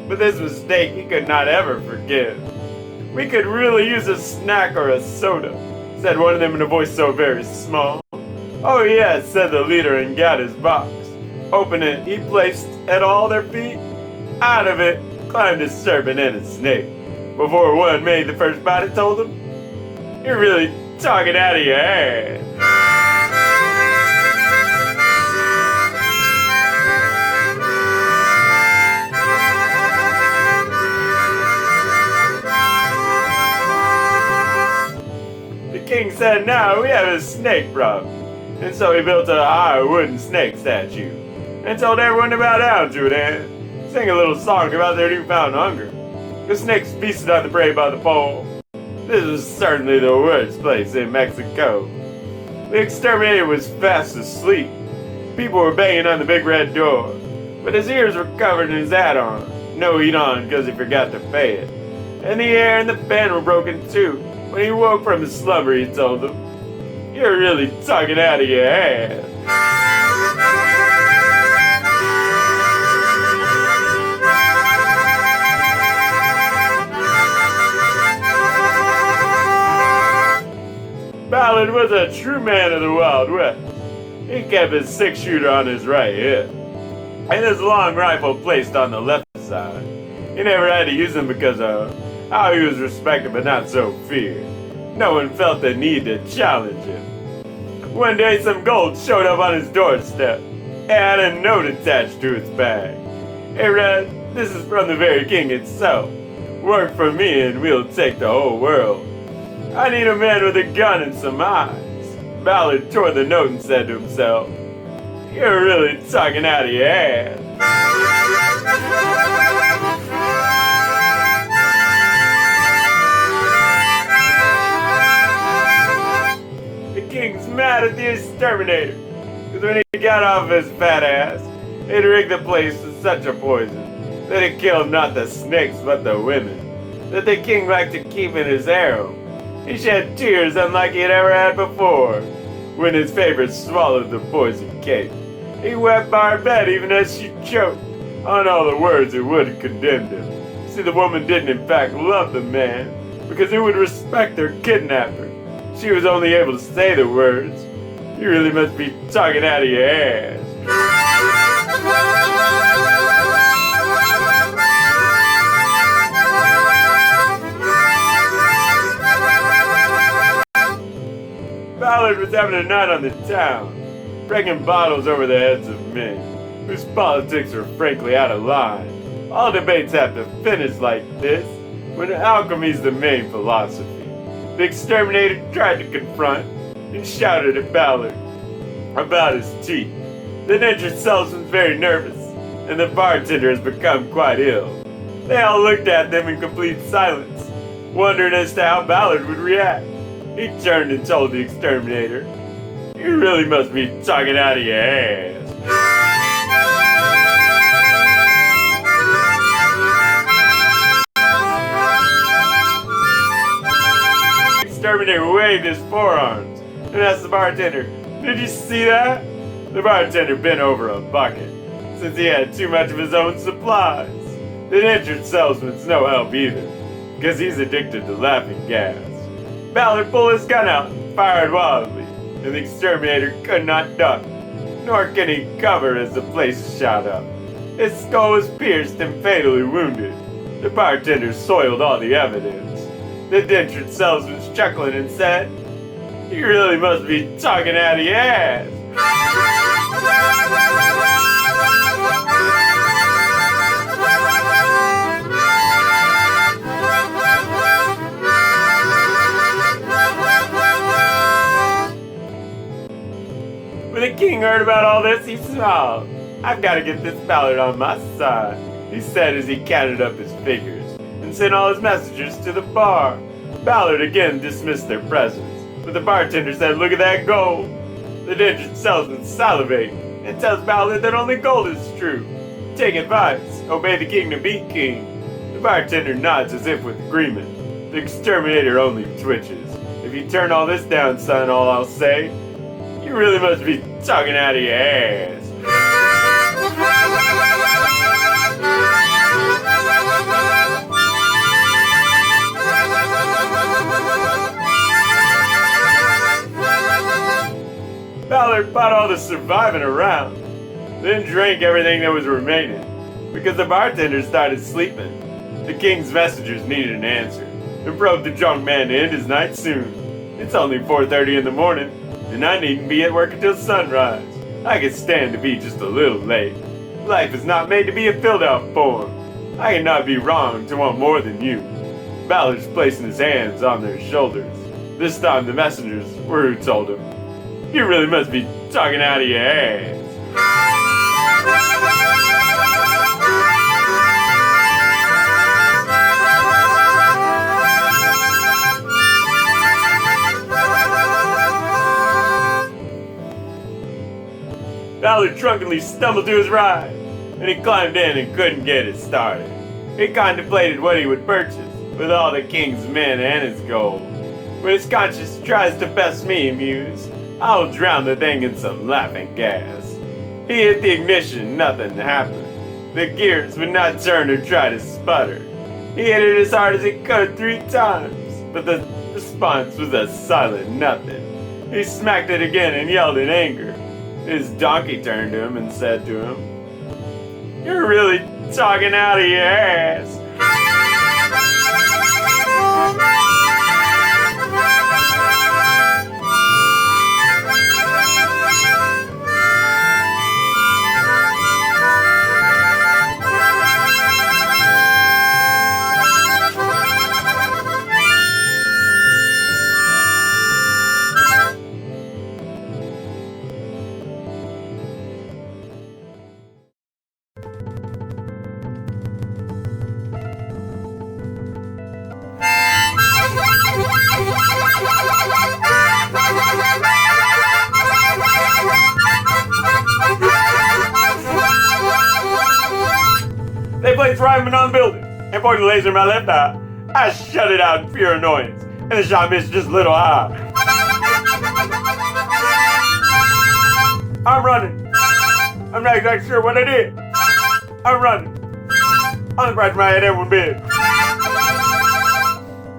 but this mistake he could not ever forgive. We could really use a snack or a soda, said one of them in a voice so very small. Oh yes, said the leader and got his box. Opened it, he placed at all their feet. Out of it climbed a serpent and a snake. Before one made the first bite, it told him, "You're really talking out of your ass." The king said, "Now we have a snake problem." And so he built a high wooden snake statue and told everyone to bow down to it and sing a little song about their newfound hunger. The snakes feasted on the prey by the pole. This was certainly the worst place in Mexico. The exterminator was fast asleep. People were banging on the big red door, but his ears were covered and his hat on. No heat on because he forgot to pay it. And the air and the fan were broken too. When he woke from his slumber, he told them, "You're really talking out of your ass." Ballard was a true man of the Wild West. He kept his six-shooter on his right hip and his long rifle placed on the left side. He never had to use them because of how he was respected but not so feared. No one felt the need to challenge him. One day some gold showed up on his doorstep. It had a note attached to its bag. It read, "This is from the very king itself. Work for me and we'll take the whole world. I need a man with a gun and some eyes." Ballard tore the note and said to himself, "You're really talking out of your ass." The king's mad at the exterminator, because when he got off his fat ass, he'd rigged the place with such a poison that it killed not the snakes but the women, that the king liked to keep in his harem. He shed tears unlike he had ever had before when his favorite swallowed the poison cake. He wept by her bed even as she choked on all the words that would have condemned him. See, the woman didn't in fact love the man because he would respect her kidnapper. She was only able to say the words, "You really must be talking out of your ass." Ballard was having a night on the town, breaking bottles over the heads of men whose politics were frankly out of line. All debates have to finish like this when alchemy's the main philosophy. The exterminator tried to confront and shouted at Ballard about his teeth. The indentured salesman's very nervous, and the bartender has become quite ill. They all looked at them in complete silence, wondering as to how Ballard would react. He turned and told the exterminator, "You really must be talking out of your ass." The exterminator waved his forearms and asked the bartender, "Did you see that?" The bartender bent over a bucket, since he had too much of his own supplies. The indentured salesman's no help either, because he's addicted to laughing gas. Ballard pulled his gun out and fired wildly, and the exterminator could not duck, nor can he cover as the place shot up. His skull was pierced and fatally wounded. The bartender soiled all the evidence. The indentured salesman's chuckling and said, "You really must be talking out of your ass." When the king heard about all this, he smiled. "I've got to get this Ballard on my side," he said as he counted up his figures and sent all his messengers to the bar. Ballard again dismissed their presence, but the bartender said, "Look at that gold." The indentured salesman salivates and tells Ballard that only gold is true. Take advice, obey the king to be king. The bartender nods as if with agreement. The exterminator only twitches. "If you turn all this down, son, all I'll say, you really must be talking out of your ass." Ballard bought all the surviving around, then drank everything that was remaining, because the bartender started sleeping. The king's messengers needed an answer, and probed the drunk man to end his night soon. "It's only 4:30 in the morning, and I needn't be at work until sunrise. I can stand to be just a little late. Life is not made to be a filled-out form. I cannot be wrong to want more than you." Ballard's placing his hands on their shoulders. This time the messengers were who told him, "You really must be talking out of your ass." Ballard drunkenly stumbled to his ride, and he climbed in and couldn't get it started. He contemplated what he would purchase with all the king's men and his gold. "When his conscience tries to best me," he mused, "I'll drown the thing in some laughing gas." He hit the ignition, nothing happened. The gears would not turn or try to sputter. He hit it as hard as he could 3 times, but the response was a silent nothing. He smacked it again and yelled in anger. His donkey turned to him and said to him, "You're really talking out of your ass." They placed riflemen on the building and pointed a laser in my left eye. I shut it out in pure annoyance, and the shot missed just a little high. I'm running. I'm not exactly sure what I did. I'm running. On the right of my head, everyone bid.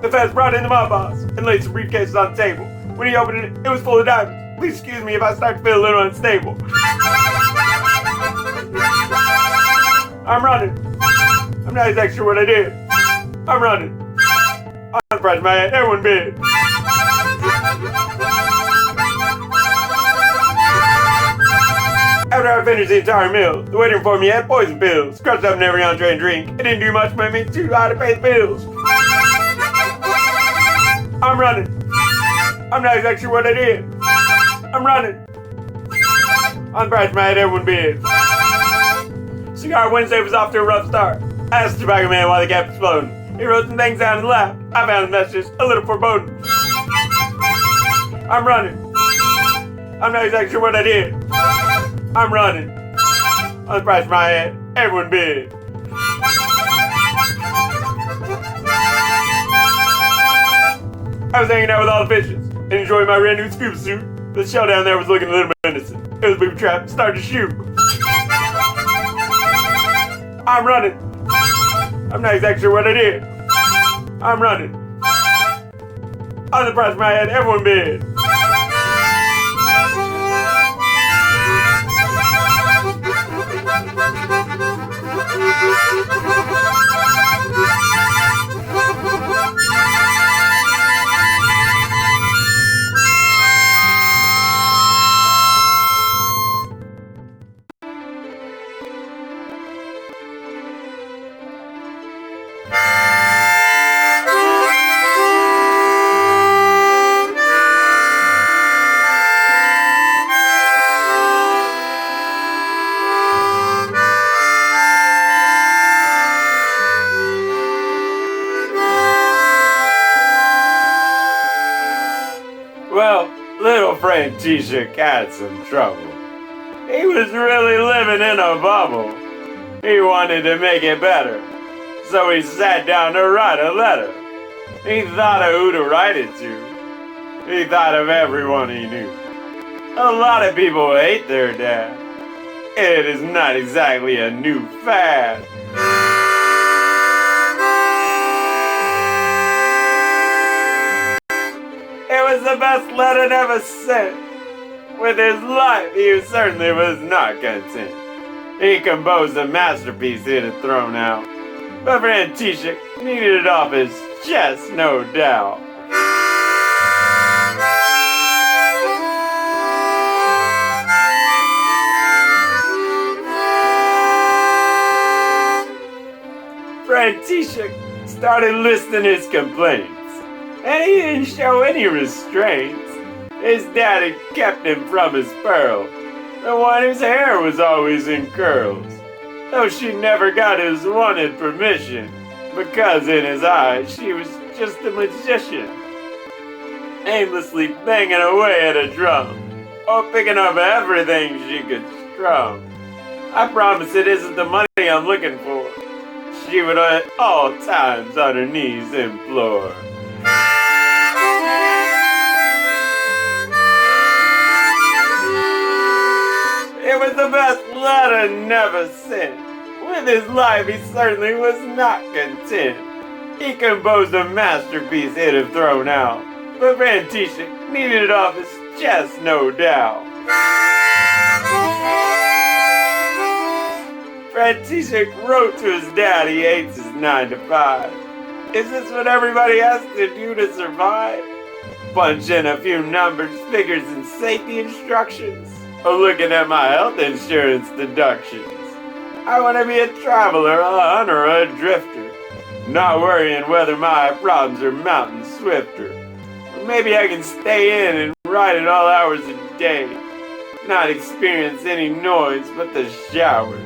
The feds brought in the mob boss and laid some briefcases on the table. When he opened it, it was full of diamonds. Please excuse me if I start to feel a little unstable. I'm running. I'm not exactly sure what I did. I'm running. On the right of my head, everyone bid. After I finished the entire meal, the waiter informed me I had poison pills, crushed up in every entree and drink. It didn't do much, but it made me too high to pay the bills. I'm running. I'm not exactly sure what I did. I'm running. On the price of my head, everyone bid. Cigar Wednesday was off to a rough start. I asked the tobacco man why the gap exploded. He wrote some things down and laughed. I found the messages a little foreboding. I'm running. I'm not exactly sure what I did. I'm running. On the price of my head, everyone bid. I was hanging out with all the fishes and enjoying my brand new scuba suit. The shell down there was looking a little bit innocent. It was a booby trap, started to shoot. I'm running. I'm not exactly sure what I did. I'm running. On the price of my head, everyone bid. Well, little friend T-shirt had some trouble. He was really living in a bubble. He wanted to make it better, so he sat down to write a letter. He thought of who to write it to. He thought of everyone he knew. A lot of people hate their dad. It is not exactly a new fad. It was the best letter ever sent. With his life, he certainly was not content. He composed a masterpiece he'd have thrown out, but friend T-shirt needed it off his chest, no doubt. Friend T-shirt started listing his complaints, and he didn't show any restraints. His daddy kept him from his pearl, the one whose hair was always in curls, though she never got his wanted permission, because in his eyes she was just a magician, aimlessly banging away at a drum, or picking up everything she could strum. I promise it isn't the money I'm looking for, she would at all times on her knees implore. It was the best letter never sent. With his life, he certainly was not content. He composed a masterpiece he'd have thrown out, but friend T-shirt needed it off his chest, no doubt. Friend T-shirt wrote to his dad he hates his 9 to 5. Is this what everybody has to do to survive? Punch in a few numbers, figures, and safety instructions? Or looking at my health insurance deductions? I want to be a traveler, a hunter, or a drifter, not worrying whether my problems are mountain swifter. Or maybe I can stay in and ride at all hours of day, not experience any noise but the showers.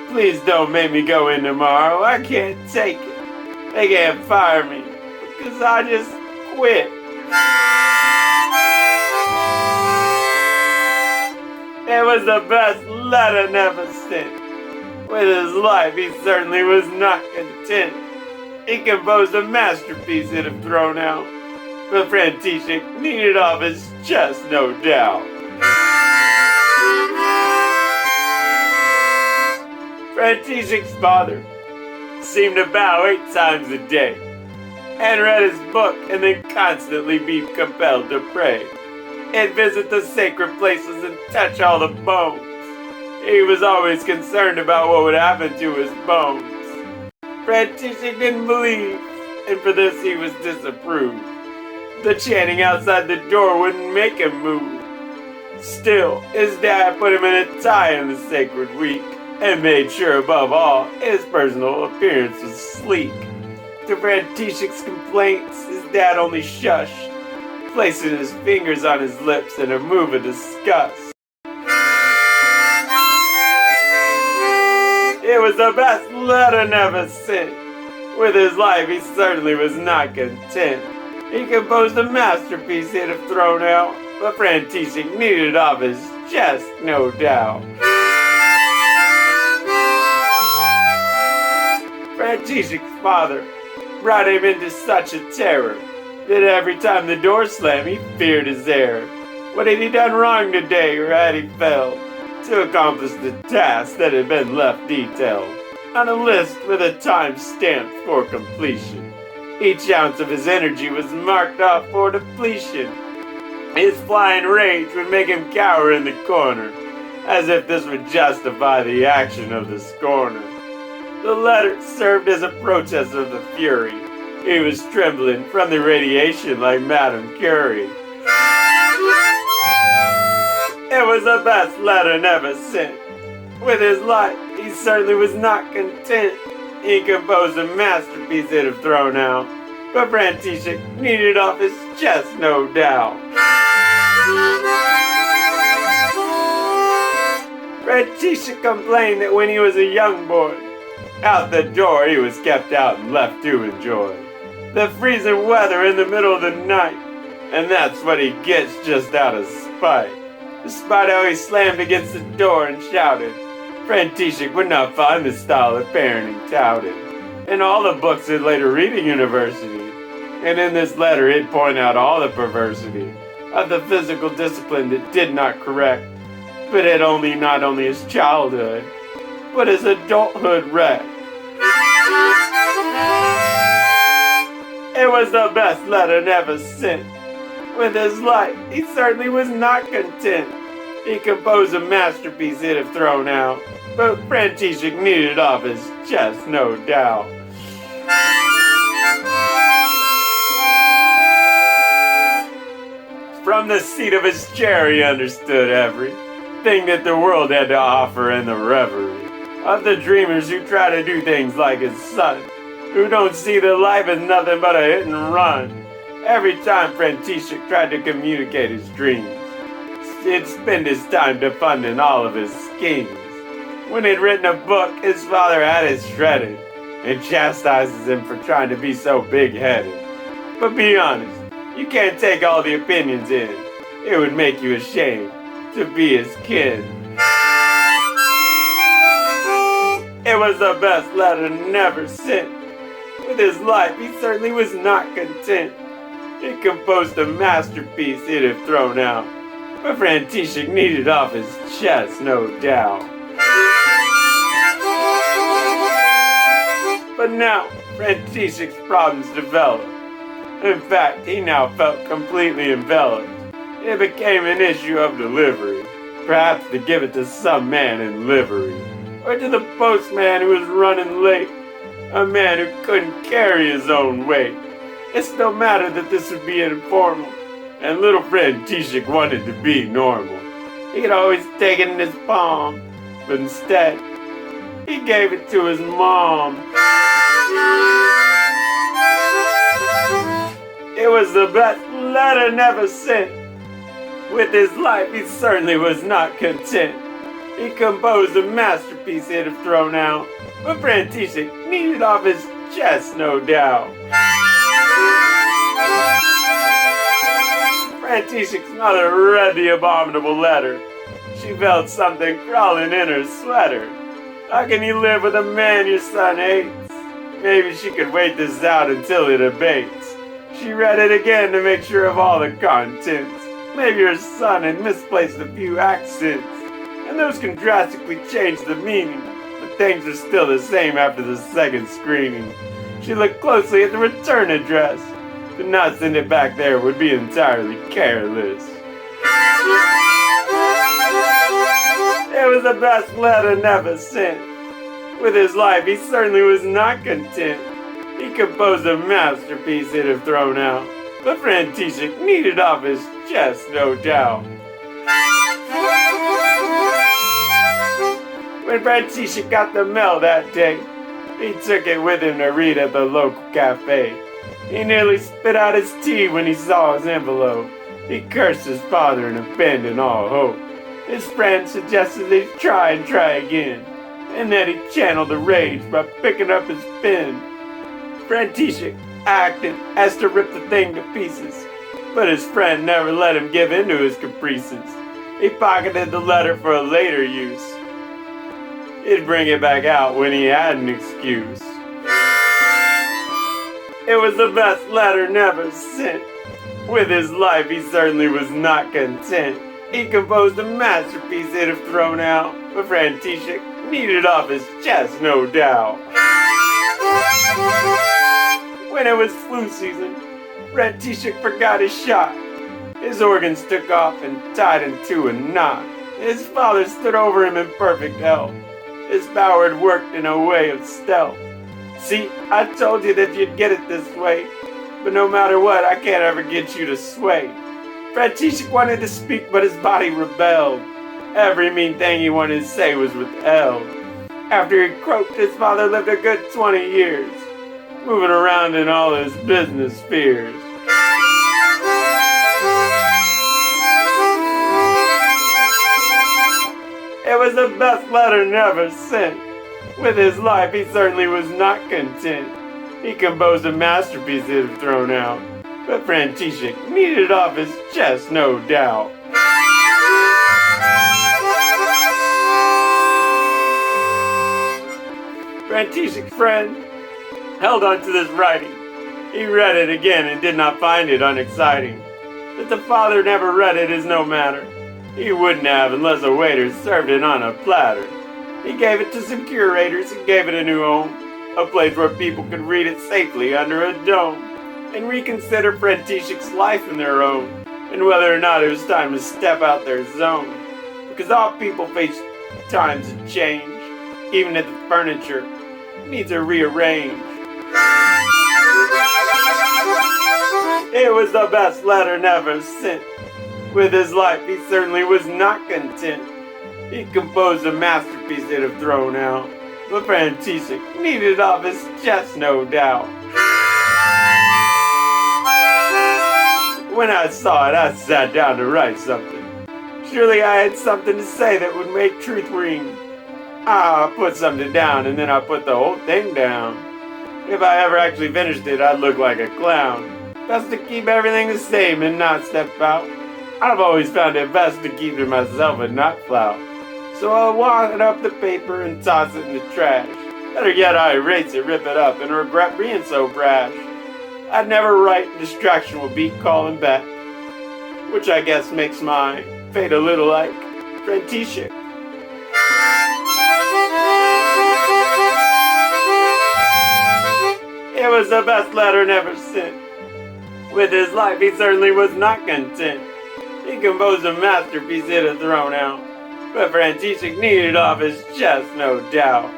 Please don't make me go in tomorrow, I can't take it. They can't fire me, because I just quit. It was the best letter never sent. With his life, he certainly was not content. He composed a masterpiece he'd have thrown out, but friend T-shirt needed off his chest, no doubt. Friend T-shirt's father seemed to bow 8 times a day, and read his book and then constantly be compelled to pray, and visit the sacred places and touch all the bones. He was always concerned about what would happen to his bones. Friend T-shirt didn't believe, and for this he was disapproved. The chanting outside the door wouldn't make him move. Still, his dad put him in a tie in the sacred week, and made sure above all his personal appearance was sleek. To friend T-shirt's complaints, his dad only shushed, placing his fingers on his lips in a move of disgust. was the best letter never sent. With his life, he certainly was not content. He composed a masterpiece he'd have thrown out, but František needed it off his chest, no doubt. František's father brought him into such a terror that every time the door slammed, he feared his error. What had he done wrong today, or had he failed to accomplish the task that had been left detailed on a list with a time stamped for completion? Each ounce of his energy was marked off for depletion. His flying rage would make him cower in the corner, as if this would justify the action of the scorner. The letter served as a protest of the fury. He was trembling from the radiation like Madame Curie. It was the best letter never sent. With his life, he certainly was not content. He composed a masterpiece he'd have thrown out, but František needed it off his chest, no doubt. František complained that when he was a young boy, out the door he was kept out and left to enjoy the freezing weather in the middle of the night, and that's what he gets just out of spite. Despite how he slammed against the door and shouted, František would not find the style of parenting touted in all the books he'd later read at university. And in this letter he'd point out all the perversity of the physical discipline that did not correct, but had not only his childhood, but his adulthood wrecked. It was the best letter never sent. With his life, he certainly was not content. He composed a masterpiece he'd have thrown out, but František needed it off his chest, no doubt. From the seat of his chair he understood everything that the world had to offer in the reverie of the dreamers who try to do things like his son, who don't see their life as nothing but a hit and run. Every time František tried to communicate his dreams, he'd spend his time defunding all of his schemes. When he'd written a book, his father had it shredded and chastises him for trying to be so big-headed. But be honest, you can't take all the opinions in. It would make you ashamed to be his kid. It was the best letter never sent. With his life, he certainly was not content. He composed a masterpiece he'd have thrown out, but František needed off his chest, no doubt. But now, František's problems developed. In fact, he now felt completely enveloped. It became an issue of delivery, perhaps to give it to some man in livery, or to the postman who was running late, a man who couldn't carry his own weight. It still mattered that this would be informal, and little František wanted to be normal. He could always take it in his palm, but instead, he gave it to his mom. It was the best letter never sent. With his life, he certainly was not content. He composed a masterpiece he'd have thrown out, but František needed off his chest, no doubt. František's mother read the abominable letter. She felt something crawling in her sweater. How can you live with a man your son hates? Maybe she could wait this out until it abates. She read it again to make sure of all the contents. Maybe her son had misplaced a few accents, and those can drastically change the meaning, but things are still the same after the second screening. She looked closely at the return address. To not send it back there would be entirely careless. It was the best letter never sent. With his life, he certainly was not content. He composed a masterpiece he'd have thrown out, but František needed off his chest, no doubt. When František got the mail that day, he took it with him to read at the local cafe. He nearly spit out his tea when he saw his envelope. He cursed his father and abandoned all hope. His friend suggested they try again. and then he channeled the rage by picking up his pen. František acted as to rip the thing to pieces, but his friend never let him give in to his caprices. He pocketed the letter for a later use. He'd bring it back out when he had an excuse. It was the best letter never sent. With his life he certainly was not content. He composed a masterpiece he'd have thrown out, but František needed off his chest, no doubt. When it was flu season, František forgot his shot. His organs took off and tied into a knot. His father stood over him in perfect health. His power had worked in a way of stealth. See, I told you that you'd get it this way, but no matter what, I can't ever get you to sway. František wanted to speak, but his body rebelled. Every mean thing he wanted to say was withheld. After he croaked, his father lived a good 20 years, moving around in all his business spheres. It was the best letter never sent. With his life, he certainly was not content. He composed a masterpiece he'd have thrown out, but František needed it off his chest, no doubt. František's friend held on to this writing. He read it again and did not find it unexciting. That the father never read it is no matter. He wouldn't have unless a waiter served it on a platter. He gave it to some curators and gave it a new home, a place where people could read it safely under a dome, and reconsider František's life in their own, and whether or not it was time to step out their zone. Because all people face times of change, even if the furniture needs a rearrange. It was the best letter never sent. With his life, he certainly was not content. He composed a masterpiece he'd have thrown out, but František needed it off his chest, no doubt. When I saw it, I sat down to write something. Surely I had something to say that would make truth ring. I put something down, and then I put the whole thing down. If I ever actually finished it, I'd look like a clown. Best to keep everything the same and not step out. I've always found it best to keep to myself and not flout. So I'll wad up the paper and toss it in the trash. Better yet, I erase it, rip it up, and regret being so brash. I'd never write distraction will beat calling back, which I guess makes my fate a little like František. It was the best letter never sent. With his life, he certainly was not content. He composed a masterpiece he'd have thrown out, but František needed it off his chest, no doubt.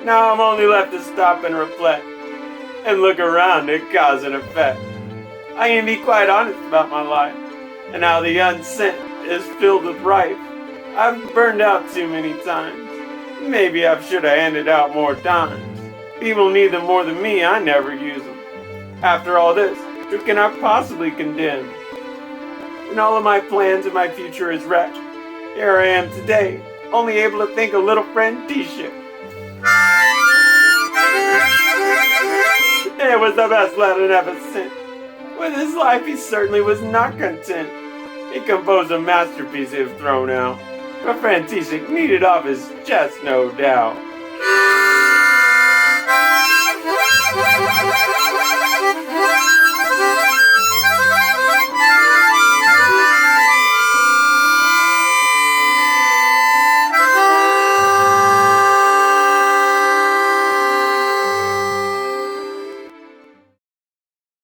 Now I'm only left to stop and reflect, and look around at cause and effect. I can be quite honest about my life, and how the unsent is filled with rife. I've burned out too many times. Maybe I should have handed out more times. People need them more than me, I never use them. After all this, who can I possibly condemn? When all of my plans and my future is wrecked, here I am today, only able to think a little František. It was the best letter ever sent. With his life, he certainly was not content. He composed a masterpiece he'd have thrown out, but František needed off his chest, no doubt.